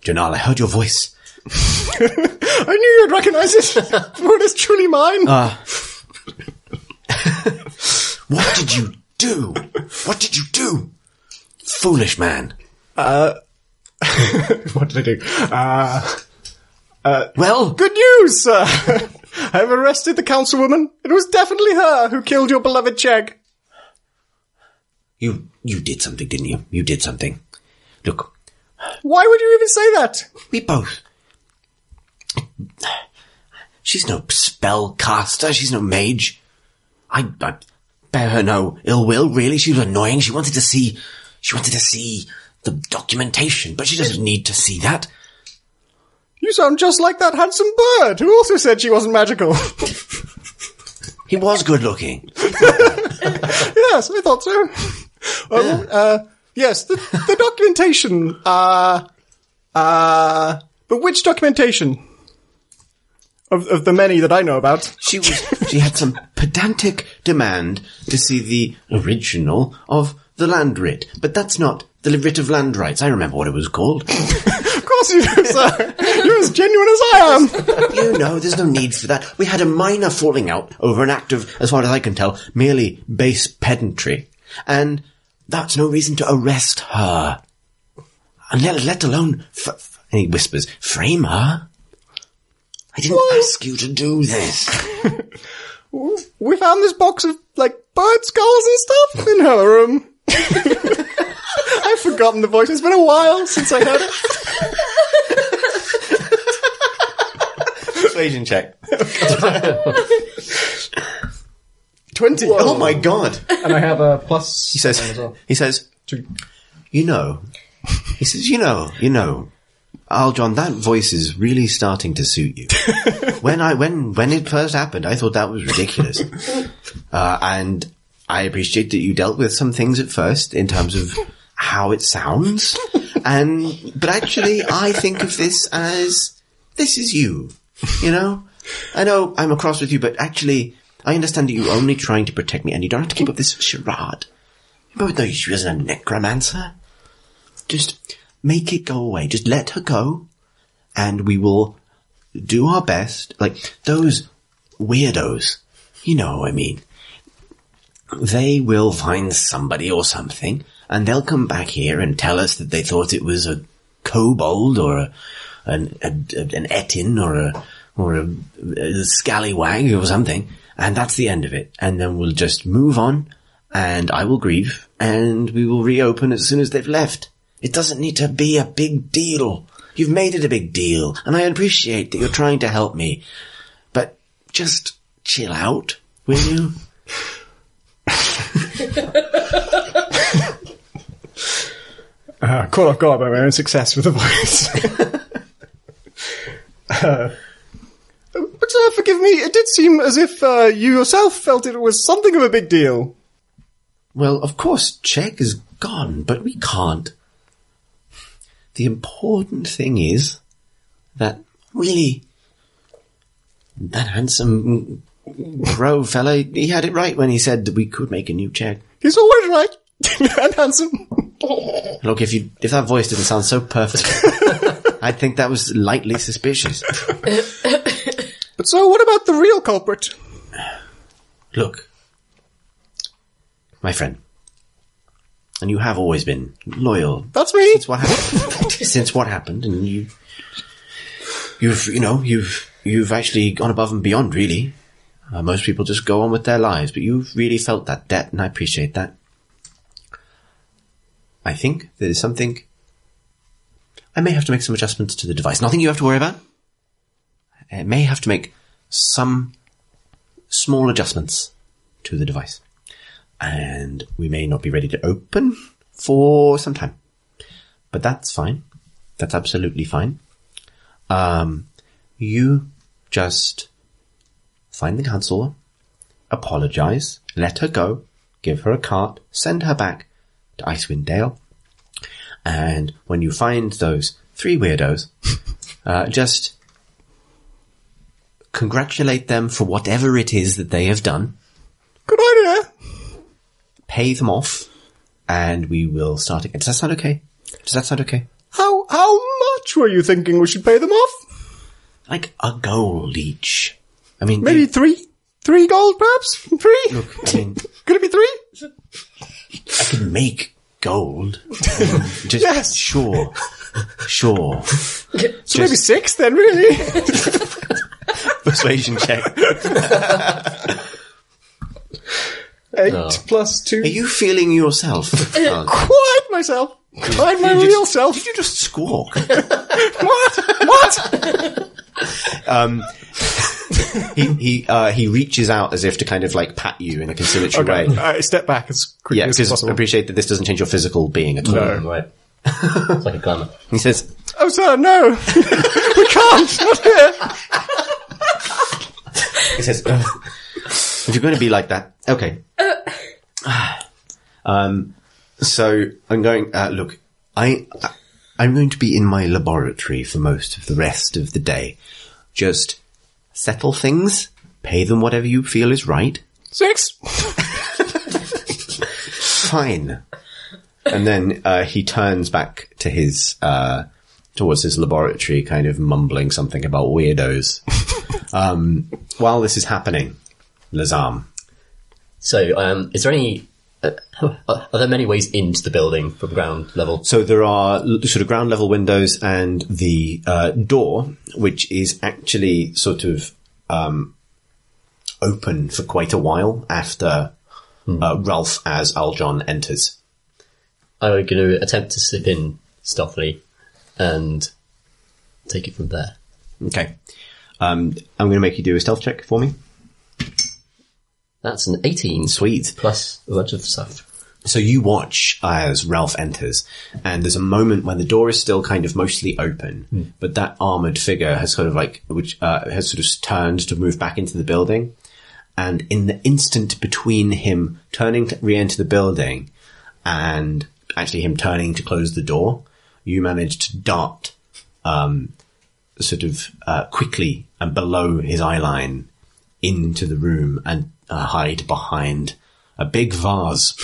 "Janal, I heard your voice."
I knew you'd recognise it. For it is truly mine.
What did you do? What did you do? Foolish man.
What did I do?
Well,
Good news, sir. I have arrested the councilwoman. It was definitely her who killed your beloved Chegg.
you did something, didn't you? You did something. Look,
Why would you even say that?
we both. She's no spell caster. She's no mage. I bear her no ill will, really. She was annoying. She wanted to see the documentation, but she doesn't need to see that.
You sound just like that handsome bird who also said she wasn't magical.
He was good looking.
Yes, I thought so. Yes, the documentation. But which documentation? Of the many that I know about.
She had some pedantic demand to see the original of the land writ, but that's not the writ of land rights. I remember what it was called.
Of course you do, sir. You're as genuine as I am.
You know, there's no need for that. We had a minor falling out over an act of, as far as I can tell, merely base pedantry, and that's no reason to arrest her. And let alone, and he whispers, frame her. I didn't ask you to do this.
We found this box of, bird skulls and stuff in her room. I've forgotten the voice. It's been a while since I heard it.
Persuasion check.
20.
Whoa. Oh my god.
And I have a plus.
He says, you know, Aljon, that voice is really starting to suit you. When it first happened, I thought that was ridiculous. And I appreciate that you dealt with some things at first in terms of how it sounds. But actually, I think of this as, this is you. You know? I know I'm across with you, but actually, I understand that you're only trying to protect me, and you don't have to keep up this charade. But no, she wasn't a necromancer. Just make it go away. Just let her go, and we will do our best. Like, those weirdos, you know what I mean. They will find somebody or something, and they'll come back here and tell us that they thought it was a kobold or an etin or a scallywag or something, and that's the end of it. And then we'll just move on, and I will grieve, and we will reopen as soon as they've left. It doesn't need to be a big deal. You've made it a big deal, and I appreciate that you're trying to help me. But just chill out, will you?
Caught off guard by my own success with the voice. But forgive me, it did seem as if you yourself felt it was something of a big deal.
Well, of course, Czech is gone, but we can't. The important thing is that really, that handsome crow fella, he had it right when he said that we could make a new Czech.
He's always right. And handsome.
Look, if that voice didn't sound so perfect, I'd think that was lightly suspicious.
But so, what about the real culprit?
Look, my friend, and you have always been loyal.
That's me.
Since what happened, and you've actually gone above and beyond, really. Most people just go on with their lives, but you've really felt that debt, and I appreciate that. I think there is something. I may have to make some adjustments to the device. Nothing you have to worry about. I may have to make some small adjustments to the device. And we may not be ready to open for some time. But that's fine. That's absolutely fine. You just find the counselor, apologize, let her go, give her a cart, send her back to Icewind Dale. And when you find those 3 weirdos, just congratulate them for whatever it is that they have done.
Good idea.
Pay them off, and we will start again. Does that sound okay?
How much were you thinking we should pay them off?
Like a gold each. I mean,
Maybe 3? 3 gold, perhaps? 3?
Look, I mean,
Could it be 3?
I can make gold. Just,
Yes.
Sure.
So maybe 6 then, really?
Persuasion check.
8 plus 2.
Are you feeling yourself?
Quite myself. Quite my real self.
Did you just squawk?
What?
He reaches out as if to kind of like pat you in a conciliatory way.
I step back as quickly
Yeah,
as
because I
possible.
appreciate that this doesn't change your physical being at all.
Right. It's like a glamour.
He says,
Oh, sir, no. We can't. Not here.
he says, if you're going to be like that, okay. So I'm going, look, I'm going to be in my laboratory for most of the rest of the day. Just settle things, pay them whatever you feel is right.
6.
Fine. And then, he turns back to his, towards his laboratory, kind of mumbling something about weirdos. While this is happening, Lazam.
So, is there any... are there many ways into the building from ground level?
So there are sort of ground level windows and the door, which is actually sort of open for quite a while after Ralph as Aljon enters.
I'm going to attempt to slip in stealthily and take it from there.
Okay. I'm going to make you do a stealth check for me.
That's an 18.
Sweet.
Plus a bunch of stuff.
So you watch as Ralph enters, and there's a moment when the door is still kind of mostly open, but that armored figure has sort of like, has sort of turned to move back into the building. And in the instant between him turning to re-enter the building and actually him turning to close the door, you manage to dart, quickly and below his eye line into the room and hide behind a big vase.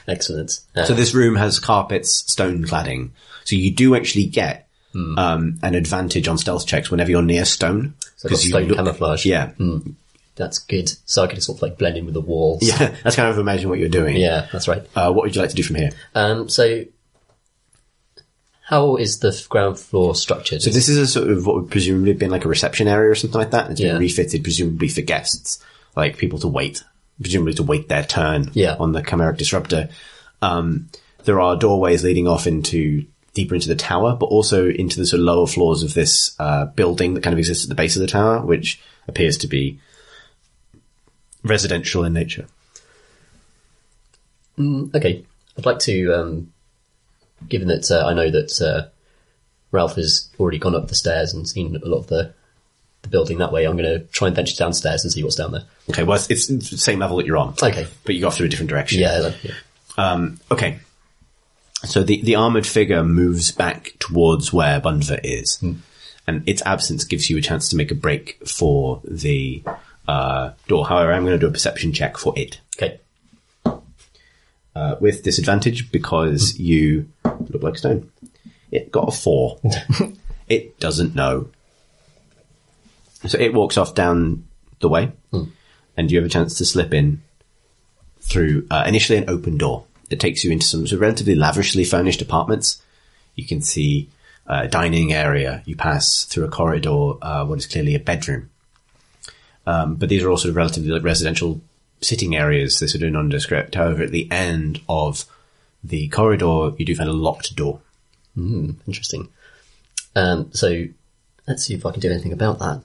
Excellent.
So this room has carpets, stone cladding. So you do actually get an advantage on stealth checks whenever you're near stone.
So I've got stone camouflage.
Yeah.
That's good. So I can sort of like blend in with the walls.
Yeah, that's kind of imagine what you're doing.
Yeah, that's right.
What would you like to do from here?
So how is the ground floor structured?
So this is a sort of what would presumably have been like a reception area or something like that. It's been
Yeah.
refitted presumably for guests, like people to wait, presumably to wait their turn on the chimeric disruptor. There are doorways leading off deeper into the tower, but also into the sort of lower floors of this building that kind of exists at the base of the tower, which appears to be residential in nature.
Okay. I'd like to, given that I know that Ralph has already gone up the stairs and seen a lot of the building that way, I'm going to try and venture downstairs and see what's down there.
Okay, well, it's the same level that you're on.
Okay.
But you go off through a different direction.
Yeah.
Okay. So the armoured figure moves back towards where Bunva is. And its absence gives you a chance to make a break for the door. However, I'm going to do a perception check for it.
Okay.
With disadvantage because you look like stone. It got a 4. It doesn't know. So it walks off down the way, and you have a chance to slip in through initially an open door that takes you into some sort of relatively lavishly furnished apartments. You can see a dining area. You pass through a corridor, what is clearly a bedroom. But these are all sort of relatively residential sitting areas. They're sort of nondescript. However, at the end of the corridor, you do find a locked door.
Interesting. So let's see if I can do anything about that.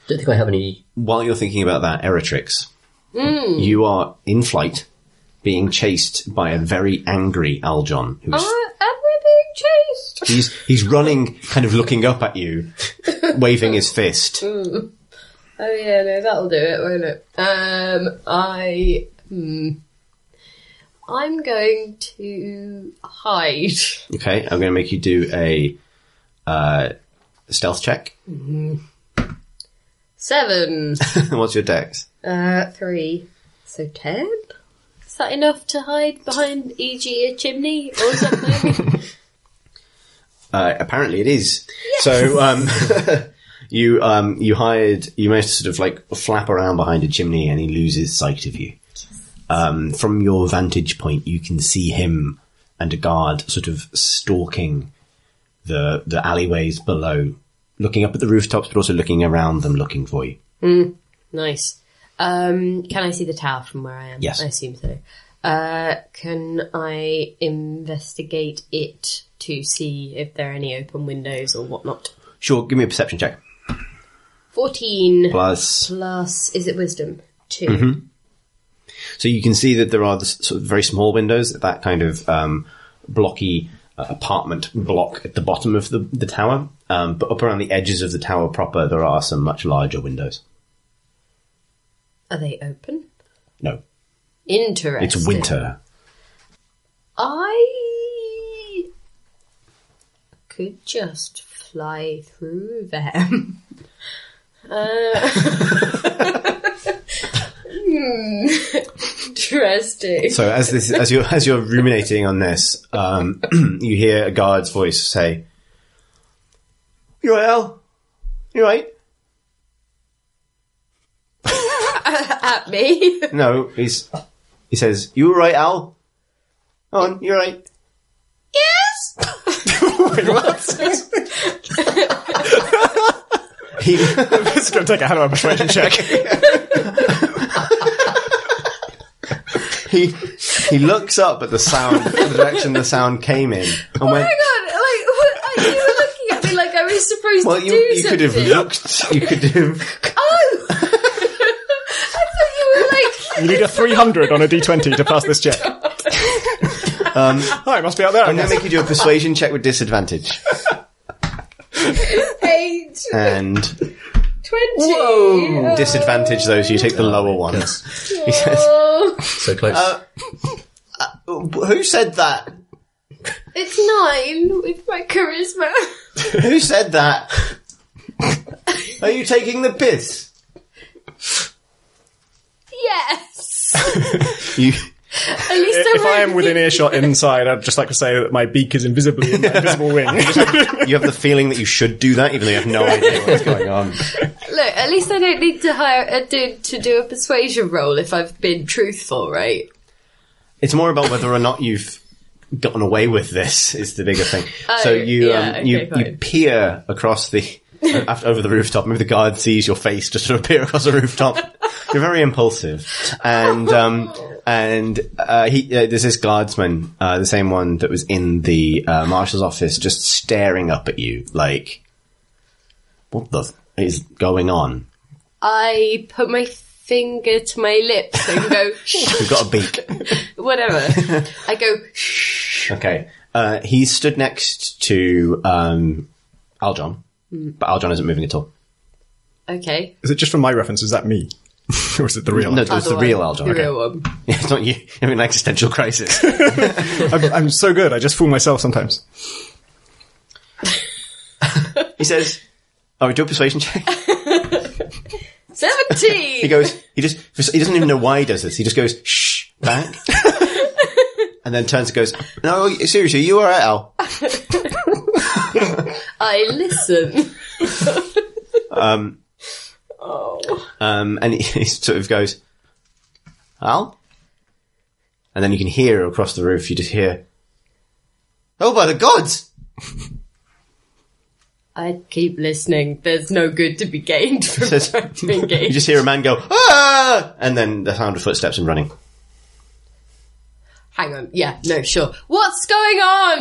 Don't think I have any.
While you're thinking about that, Eritrix, you are in flight, being chased by a very angry Aljon.
Am I being chased?
He's running, kind of looking up at you, waving his fist.
Oh yeah, no, that'll do it, won't it? I'm going to hide.
Okay, I'm going to make you do a stealth check.
7.
What's your dex?
3. So 10? Is that enough to hide behind, e.g. a chimney or something?
Apparently it is. Yes. So, you managed to sort of like flap around behind a chimney and he loses sight of you. From your vantage point, you can see him and a guard sort of stalking the alleyways below, looking up at the rooftops, but also looking around them, looking for you.
Nice. Can I see the tower from where I am?
Yes.
I assume so. Can I investigate it to see if there are any open windows or whatnot?
Sure, give me a perception check.
14.
Plus,
is it wisdom? 2.
So you can see that there are the sort of very small windows, that kind of blocky apartment block at the bottom of the tower. But up around the edges of the tower proper, there are some much larger windows.
Are they open?
No.
Interesting.
It's winter.
I could just fly through them. Interesting.
So as you're ruminating on this, you hear a guard's voice say, "You right, Al? You right?"
At me?
No, he says, "You all right, Al? Go on, you all right?"
Yes.
Wait, what? It's going to take a hell of a persuasion check.
He looks up at the sound, the direction the sound came in, and went,
hang on, like, you were looking at me like I was supposed to do
you
something.
could have looked, you could have...
Oh! I thought you were like...
You need a 300 on a d20 to pass this check. Oh, it must be out there.
I'm going to make you do a persuasion check with disadvantage.
8.
And...
20.
Whoa! Disadvantage though, so you take the lower one. He says,
So close.
who said that?
It's 9 with my charisma.
Who said that? Are you taking the piss?
Yes.
You...
At least
If I am within earshot inside, I'd just like to say that my beak is invisibly in my invisible wing.
You have the feeling that you should do that, even though you have no idea what's going on.
Look, at least I don't need to hire a dude to do a persuasion roll if I've been truthful, right?
It's more about whether or not you've gotten away with this is the bigger thing.
Oh,
So you
yeah,
you
fine.
peer across the over the rooftop. Maybe the guard sees your face just sort of peer across the rooftop. You're very impulsive, and there's this guardsman, the same one that was in the marshal's office, just staring up at you like, what the is going on?
I put my finger to my lips and go,
You've got a beak.
whatever. I go, shh.
Okay. He stood next to Aljon, but Aljon isn't moving at all.
Okay.
Is it just for my reference? Is that me? Or is it the real?
No, it's the real Aljon.
The
Okay.
real one.
Yeah, it's not you. I mean, an existential crisis.
I'm so good. I just fool myself sometimes.
He says, "Oh, do a persuasion check."
17!
He goes. He doesn't even know why he does this. He just goes, "Shh," back, and then turns and goes, "No, seriously, you all right, Al?"
I listen.
And he sort of goes, "Al?" And then you can hear across the roof, you just hear, "Oh, by the gods!"
I keep listening. There's no good to be gained from trying to
You
engage.
just hear a man go, "Ah!" And then the sound of footsteps and running.
Hang on. Yeah, no, sure. What's going on?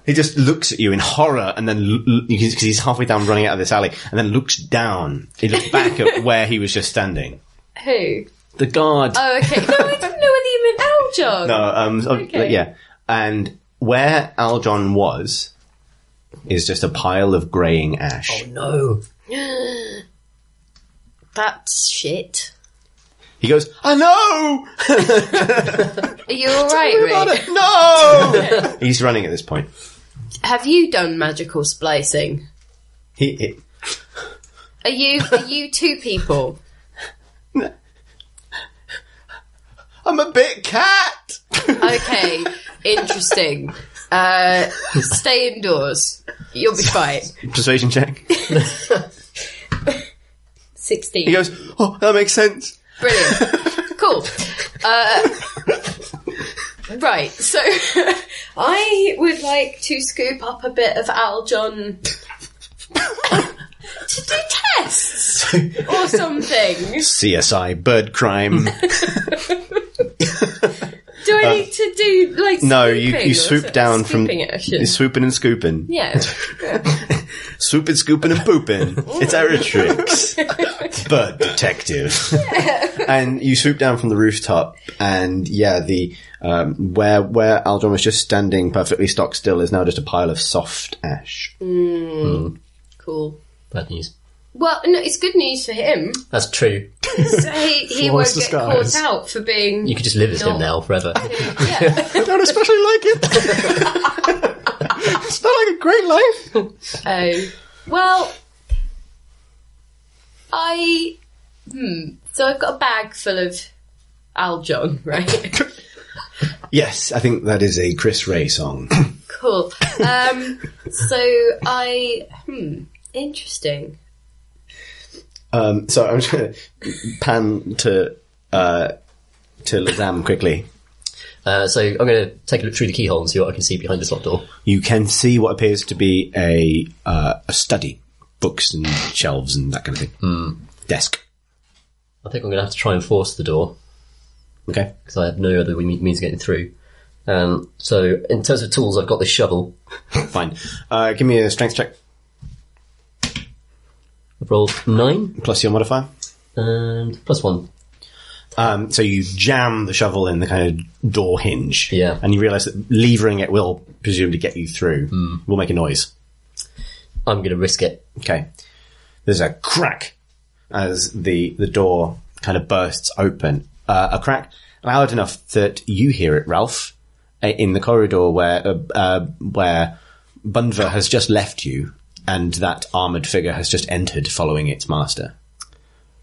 He just looks at you in horror and then, because he's halfway down running out of this alley, and then looks down. He looks back at where he was just standing.
Who?
The guard.
Oh, okay. No, I didn't know whether you meant Aljon.
No,
Okay.
yeah. And where Aljon was is just a pile of greying ash.
No.
That's shit.
He goes, "I know!
Are you alright, Ray?
No!" He's running at this point.
Have you done magical splicing? Are you two people?
I'm a bit cat!
Okay, interesting. Stay indoors. You'll be fine.
Persuasion check.
16.
He goes, "Oh, that makes sense."
Brilliant. Cool. Right, so I would like to scoop up a bit of Aljon to do tests or something.
CSI bird crime.
Do I need to do like
No,
scooping
you
or
swoop
something?
down from
Scooping action.
you're swooping and scooping.
Yeah.
Swooping, scooping and pooping. It's Eritrix. Bird detective. And you swoop down from the rooftop and yeah, the where Aljon was just standing perfectly stock still is now just a pile of soft ash.
Cool.
Bad news.
Well, no, it's good news for him.
That's true.
So he won't
Flawless
get
disguise.
caught out for being...
You could just live as him
Not-
now forever.
Yeah.
I don't especially like it. It's not like a great life.
Oh. Well, so I've got a bag full of Aljon, right?
Yes, I think that is a Chris Ray song.
Cool. Interesting.
So I'm just going to pan to Lazam quickly.
So I'm going to take a look through the keyhole and see what I can see behind this locked door.
You can see what appears to be a study, books and shelves and that kind of thing. Desk.
I think I'm going to have to try and force the door
Okay.
because I have no other means of getting through. So in terms of tools, I've got this shovel.
Fine. Give me a strength check
I've rolled 9
plus your modifier.
and +1.
So you jam the shovel in the kind of door hinge.
Yeah.
And you realise that levering it will presumably get you through. Will make a noise.
I'm going to risk it.
Okay. There's a crack as the door kind of bursts open. A crack loud enough that you hear it, Ralph, in the corridor where Bunva has just left you and that armoured figure has just entered following its master.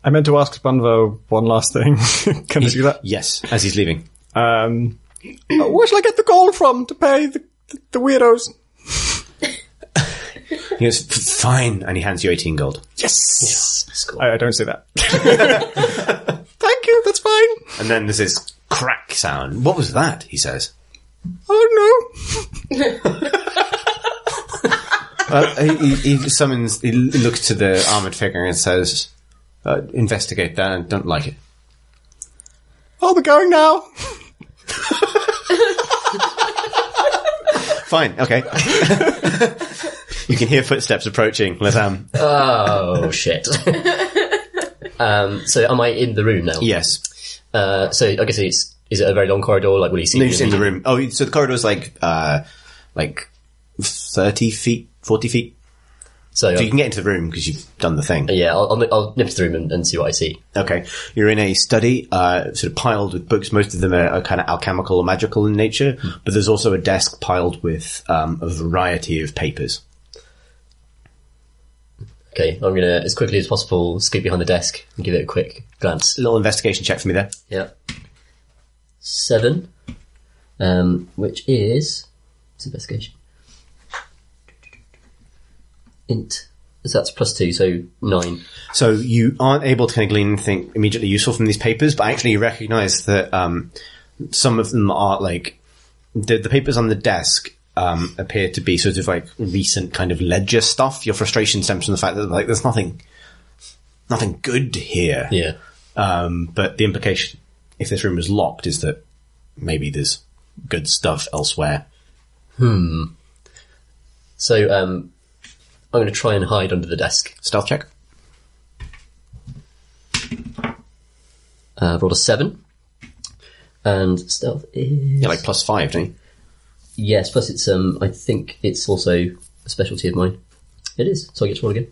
I meant to ask Bunvo one last thing. Can I do that?
Yes, as he's leaving.
Where shall I get the gold from to pay the weirdos?
He goes, "Fine," and he hands you 18 gold.
Yes!
Score.
I don't say that. Thank you, that's fine.
And then there's this crack sound. "What was that?" he says.
I don't know.
He summons, he looks to the armoured figure and says, "Investigate that, I don't like it."
I'll be going now.
Fine, okay. You can hear footsteps approaching, Lazam.
Oh, shit. So am I in the room now?
Yes.
So I guess is it a very long corridor? Like, will you see?
No, you're just in the room. Oh, so the corridor's like 30 feet, 40 feet.
So
you can get into the room because you've done the thing.
Yeah, I'll nip to the room and see what I see.
Okay. You're in a study, sort of piled with books. Most of them are kind of alchemical or magical in nature, but there's also a desk piled with a variety of papers.
Okay, I'm gonna, as quickly as possible, scoot behind the desk and give it a quick glance.
A little investigation check for me there.
Yeah. 7, which is... What's investigation? Int. So that's +2, so 9.
So you aren't able to kind of glean anything immediately useful from these papers, but actually you recognise that some of them are like... The papers on the desk appear to be sort of like recent kind of ledger stuff. Your frustration stems from the fact that like there's nothing good here.
Yeah.
But the implication, if this room is locked, is that maybe there's good stuff elsewhere.
So, I'm going to try and hide under the desk.
Stealth check.
Rolled a 7. And stealth is...
Yeah, like +5, don't you?
Yes, plus it's, I think it's also a specialty of mine. It is, so I get to roll again.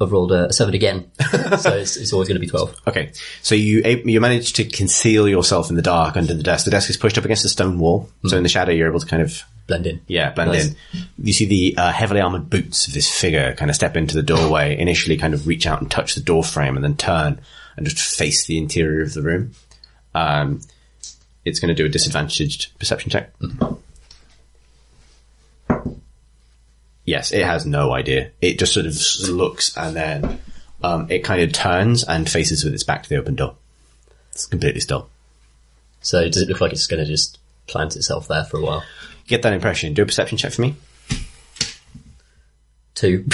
I've rolled a 7 again, so it's always going to be 12.
Okay, so you manage to conceal yourself in the dark under the desk. The desk is pushed up against a stone wall, so in the shadow you're able to kind of...
Blend in.
Yeah, blend
Nice.
in. You see the heavily armoured boots of this figure kind of step into the doorway, initially kind of reach out and touch the door frame, and then turn and just face the interior of the room. It's going to do a disadvantaged perception check. Yes, it has no idea. It just sort of looks and then it kind of turns and faces with its back to the open door. It's completely still.
So does it look like it's going to just plant itself there for a while?
Get that impression. Do a perception check for me.
2.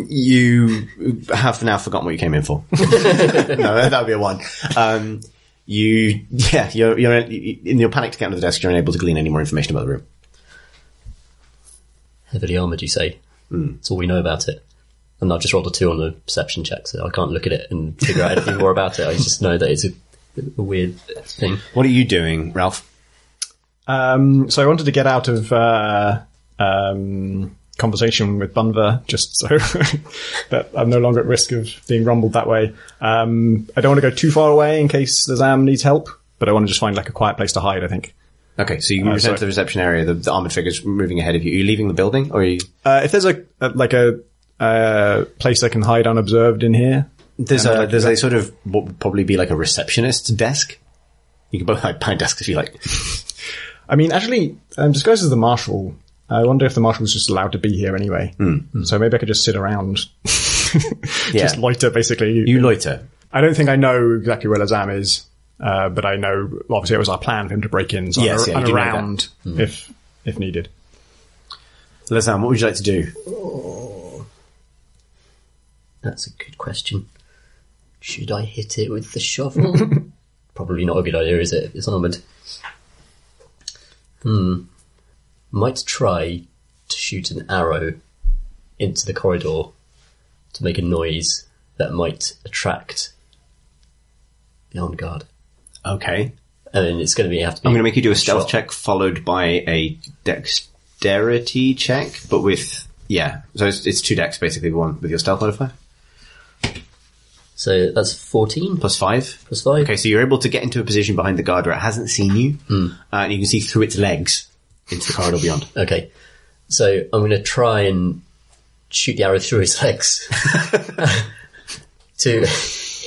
You have now forgotten what you came in for. No, that would be a 1. You're in your panic to get under the desk, you're unable to glean any more information about the room.
Heavily armoured, you say? That's all we know about it. And I've just rolled a 2 on the perception check, so I can't look at it and figure out anything more about it. I just know that it's a weird thing.
What are you doing, Ralph?
So I wanted to get out of conversation with Bunver, just so that I'm no longer at risk of being rumbled that way. I don't want to go too far away in case the Zam needs help, but I want to just find like a quiet place to hide, I think.
Okay, so you can return to the reception area. The armoured figure's moving ahead of you. Are you leaving the building, or are you...
If there's a place I can hide unobserved in here...
There's a sort of what would probably be like a receptionist's desk. You can both hide behind desks if you like.
I mean, actually, disguised as the marshal, I wonder if the marshal's just allowed to be here anyway. So maybe I could just sit around. Just loiter, basically.
You loiter.
I don't think I know exactly where Lazam is, but I know, obviously it was our plan for him to break in, so I'm around if needed.
Lazam, what would you like to do?
That's a good question. Should I hit it with the shovel? Probably not a good idea, is it? It's armoured. Might try to shoot an arrow into the corridor to make a noise that might attract the armed guard.
Okay.
I mean, it's going to have to be...
I'm going to make you do a stealth check followed by a dexterity check, but with... Yeah, so it's 2 dex, basically, one with your stealth modifier.
So that's 14.
+5?
+5.
Okay, so you're able to get into a position behind the guard where it hasn't seen you, and you can see through its legs into the corridor beyond.
Okay. So I'm going to try and shoot the arrow through his legs to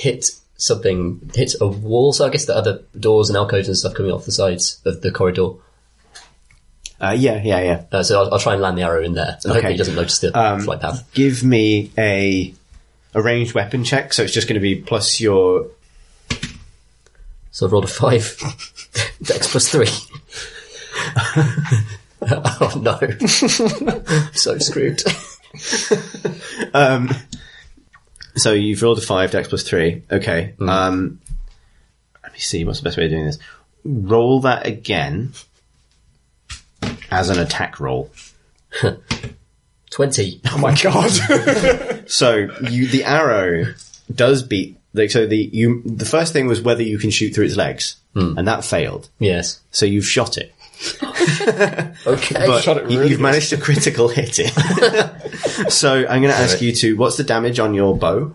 hit a wall. So I guess the other doors and alcoves and stuff coming off the sides of the corridor.
Yeah.
So I'll try and land the arrow in there. And hopefully he doesn't notice the flight path.
Give me a ranged weapon check, so it's just going to be plus your...
So I've rolled a 5. Dex +3. Oh no. So screwed.
So you've rolled a 5, Dex +3. Okay. Let me see, what's the best way of doing this? Roll that again as an attack roll.
20.
Oh my god.
So the arrow does beat. The first thing was whether you can shoot through its legs, and that failed.
Yes.
So you've shot it,
Okay.
but
Shot it really
you've
good.
managed to critical hit it. So I'm going to ask you to. What's the damage on your bow?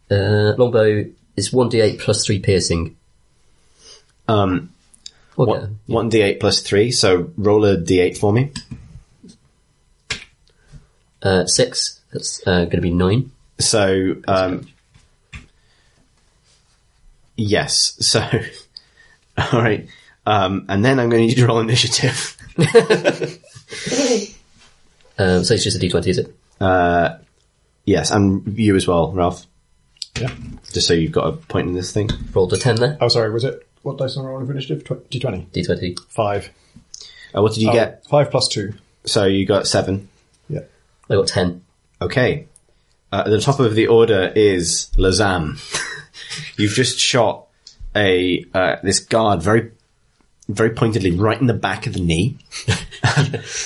Longbow is 1d8 plus 3 piercing.
What,
Okay.
1d8 plus 3. So roll a d8 for me.
6. That's going to be 9.
So yes. So all right. And then I'm going to need you to roll initiative.
So it's just a d20, is it?
Yes, and you as well, Ralph.
Yeah.
Just so you've got a point in this thing.
Rolled a 10 there.
Oh, sorry, was it? What dice am I rolling for initiative? D20.
D20.
5.
What did you get?
5 plus 2.
So you got 7.
Yeah.
I got 10.
Okay. At the top of the order is Lazam. You've just shot this guard very, very pointedly right in the back of the knee,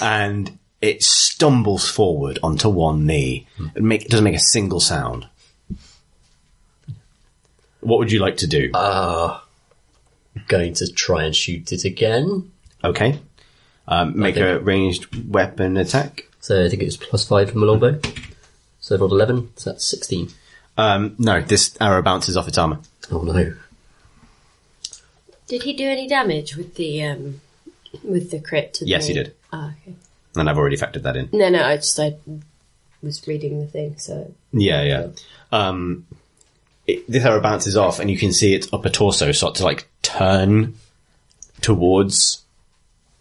and it stumbles forward onto one knee. It doesn't make a single sound. What would you like to do?
Going to try and shoot it again.
Okay. Make a ranged weapon attack.
So I think it was plus 5 from a longbow. So I rolled 11, so that's 16.
No, this arrow bounces off its armor.
Oh no.
Did he do any damage with the crit? To
Yes,
the...
he did.
Oh, okay.
And I've already factored that in.
No, I was reading the thing, so...
Yeah. This arrow bounces off, and you can see its upper torso start to turn towards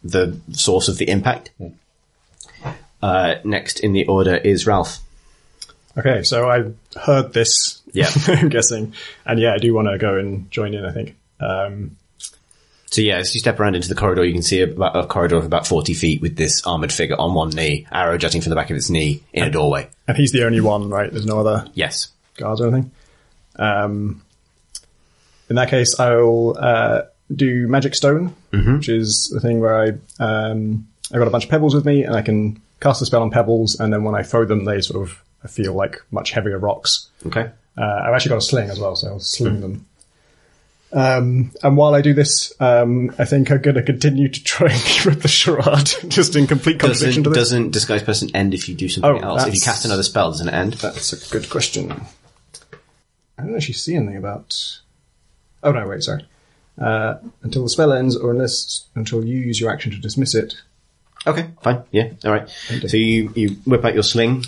the source of the impact. Next in the order is Ralph.
Okay, so I heard this.
Yeah.
I'm guessing. And yeah, I do want to go and join in, I think.
So yeah, as you step around into the corridor, you can see a corridor of about 40 feet with this armoured figure on one knee, arrow jutting from the back of its knee in a doorway.
And he's the only one, right? There's no other
Yes.
guards or anything? In that case, I'll do Magic Stone, which is the thing where I've got a bunch of pebbles with me, and I can cast a spell on pebbles, and then when I throw them, they sort of feel like much heavier rocks.
Okay.
I've actually got a sling as well, so I'll sling them. And while I do this, I think I'm going to continue to try and keep up the charade, just in complete contradiction to this.
Doesn't Disguise Person end if you do something else? If you cast another spell, doesn't it end?
That's a good question. I don't actually see anything about... Oh, no, wait, sorry. Until the spell ends, or until you use your action to dismiss it.
Okay, fine. Yeah, all right. So you whip out your sling.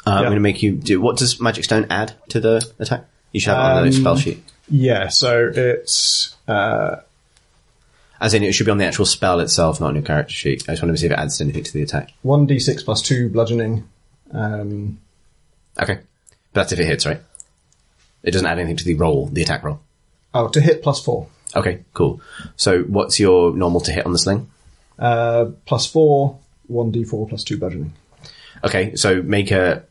I'm going to make you do... What does Magic Stone add to the attack? You should have it on the spell sheet.
Yeah, so it's...
As in, it should be on the actual spell itself, not on your character sheet. I just wanted to see if it adds anything to the attack.
1d6 plus 2 bludgeoning.
Okay. But that's if it hits, right? It doesn't add anything to the attack roll.
Oh, to hit plus 4.
Okay, cool. So what's your normal to hit on the sling?
Plus 4, 1d4 plus 2 bludgeoning.
Okay, so make a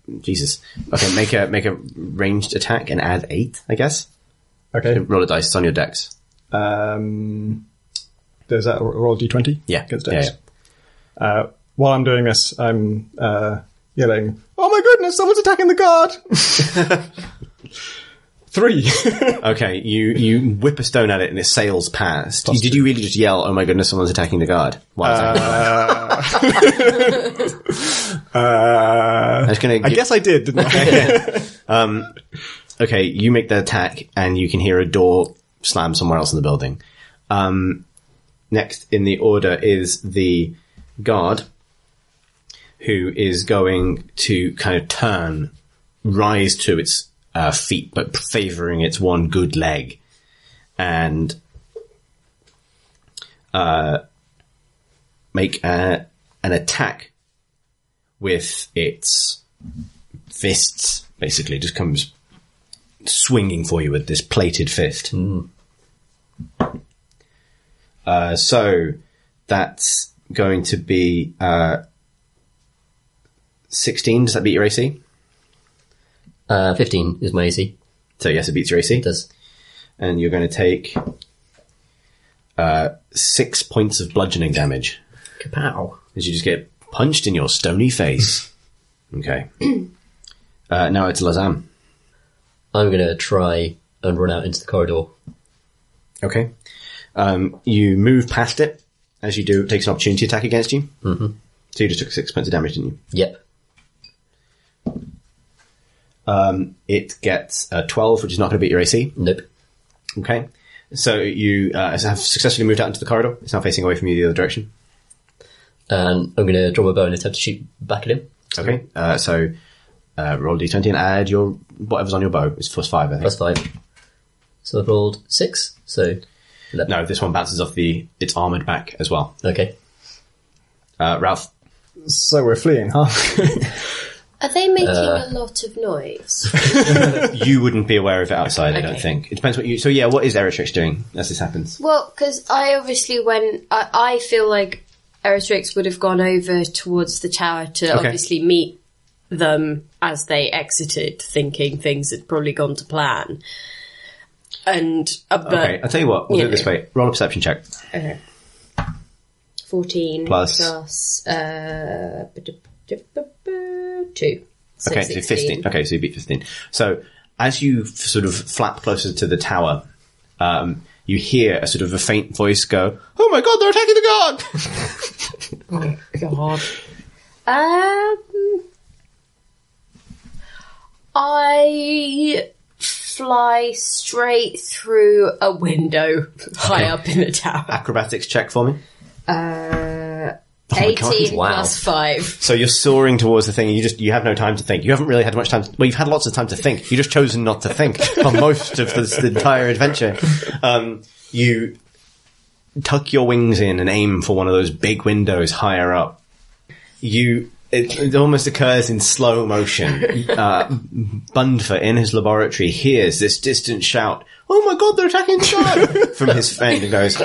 ranged attack and add 8, I guess.
Okay.
Roll a dice, it's on your dex.
There's that roll d20?
Yeah.
Against dex. Yeah. While I'm doing this, I'm yelling, "Oh my goodness, someone's attacking the guard!" 3.
Okay, you whip a stone at it and it sails past. Did you really just yell, "Oh my goodness, someone's attacking the guard"?
I guess I did, didn't I?
Okay, you make the attack and you can hear a door slam somewhere else in the building. Next in the order is the guard, who is going to kind of rise to its feet, but favouring its one good leg, and make an attack with its fists. Basically, just comes swinging for you with this plated fist. So that's going to be 16. Does that beat your AC?
15 is my AC.
So yes, it beats your AC.
It does.
And you're going to take 6 points of bludgeoning damage.
Kapow.
As you just get punched in your stony face. Okay. Now it's Lazam.
I'm going to try and run out into the corridor.
Okay. You move past it. As you do, it takes an opportunity attack against you.
Mm-hmm.
So you just took 6 points of damage, didn't you?
Yep.
It gets 12, which is not going to beat your AC.
Nope.
Okay. So you have successfully moved out into the corridor. It's now facing away from you the other direction.
And I'm going to draw my bow and attempt to shoot back at him.
Okay. So roll d20 and add your whatever's on your bow. It's +5, I think.
+5. So I've rolled 6. So 11.
No, this one bounces off its armoured back as well.
Okay.
Ralph.
So we're fleeing, huh?
Are they making a lot of noise?
You wouldn't be aware of it outside, I don't
Okay.
think. It depends what you... So yeah, what is Eritrix doing as this happens?
Well, because I obviously I feel like Eritrix would have gone over towards the tower to obviously meet them as they exited, thinking things had probably gone to plan. And but,
Okay, I'll tell you what. We'll do it
know.
this way. Roll a perception check.
Okay. 14
Plus.
2. So
Okay, so 15. Okay, so you beat 15. So as you sort of flap closer to the tower, you hear a sort of a faint voice go, "Oh my god, they're attacking the guard!"
God. I fly straight through a window high up in the tower.
Acrobatics check for me.
18
wow.
plus 5.
So you're soaring towards the thing and you have no time to think. You haven't really had much time well, you've had lots of time to think. You've just chosen not to think for most of the entire adventure. You tuck your wings in and aim for one of those big windows higher up. It almost occurs in slow motion. Bundfer, in his laboratory, hears this distant shout, "Oh my god, they're attacking the guard!" from his friend and goes,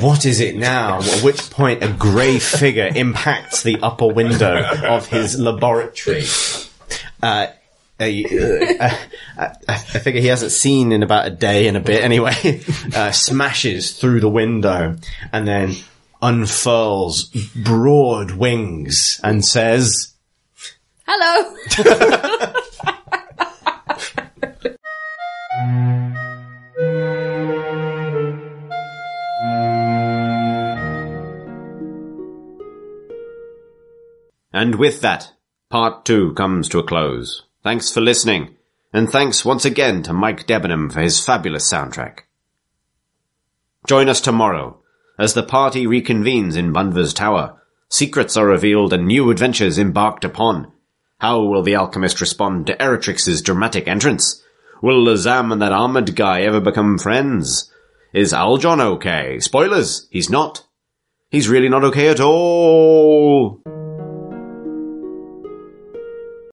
"What is it now?" At which point a grey figure impacts the upper window of his laboratory. A figure he hasn't seen in about a day and a bit anyway, smashes through the window and then unfurls broad wings and says,
Hello!
And with that, part 2 comes to a close. Thanks for listening, and thanks once again to Mike Debenham for his fabulous soundtrack. Join us tomorrow as the party reconvenes in Bundver's tower. Secrets are revealed and new adventures embarked upon. How will the alchemist respond to Eritrix's dramatic entrance? Will Lazam and that armored guy ever become friends? Is Aljon okay? Spoilers, he's not. He's really not okay at all.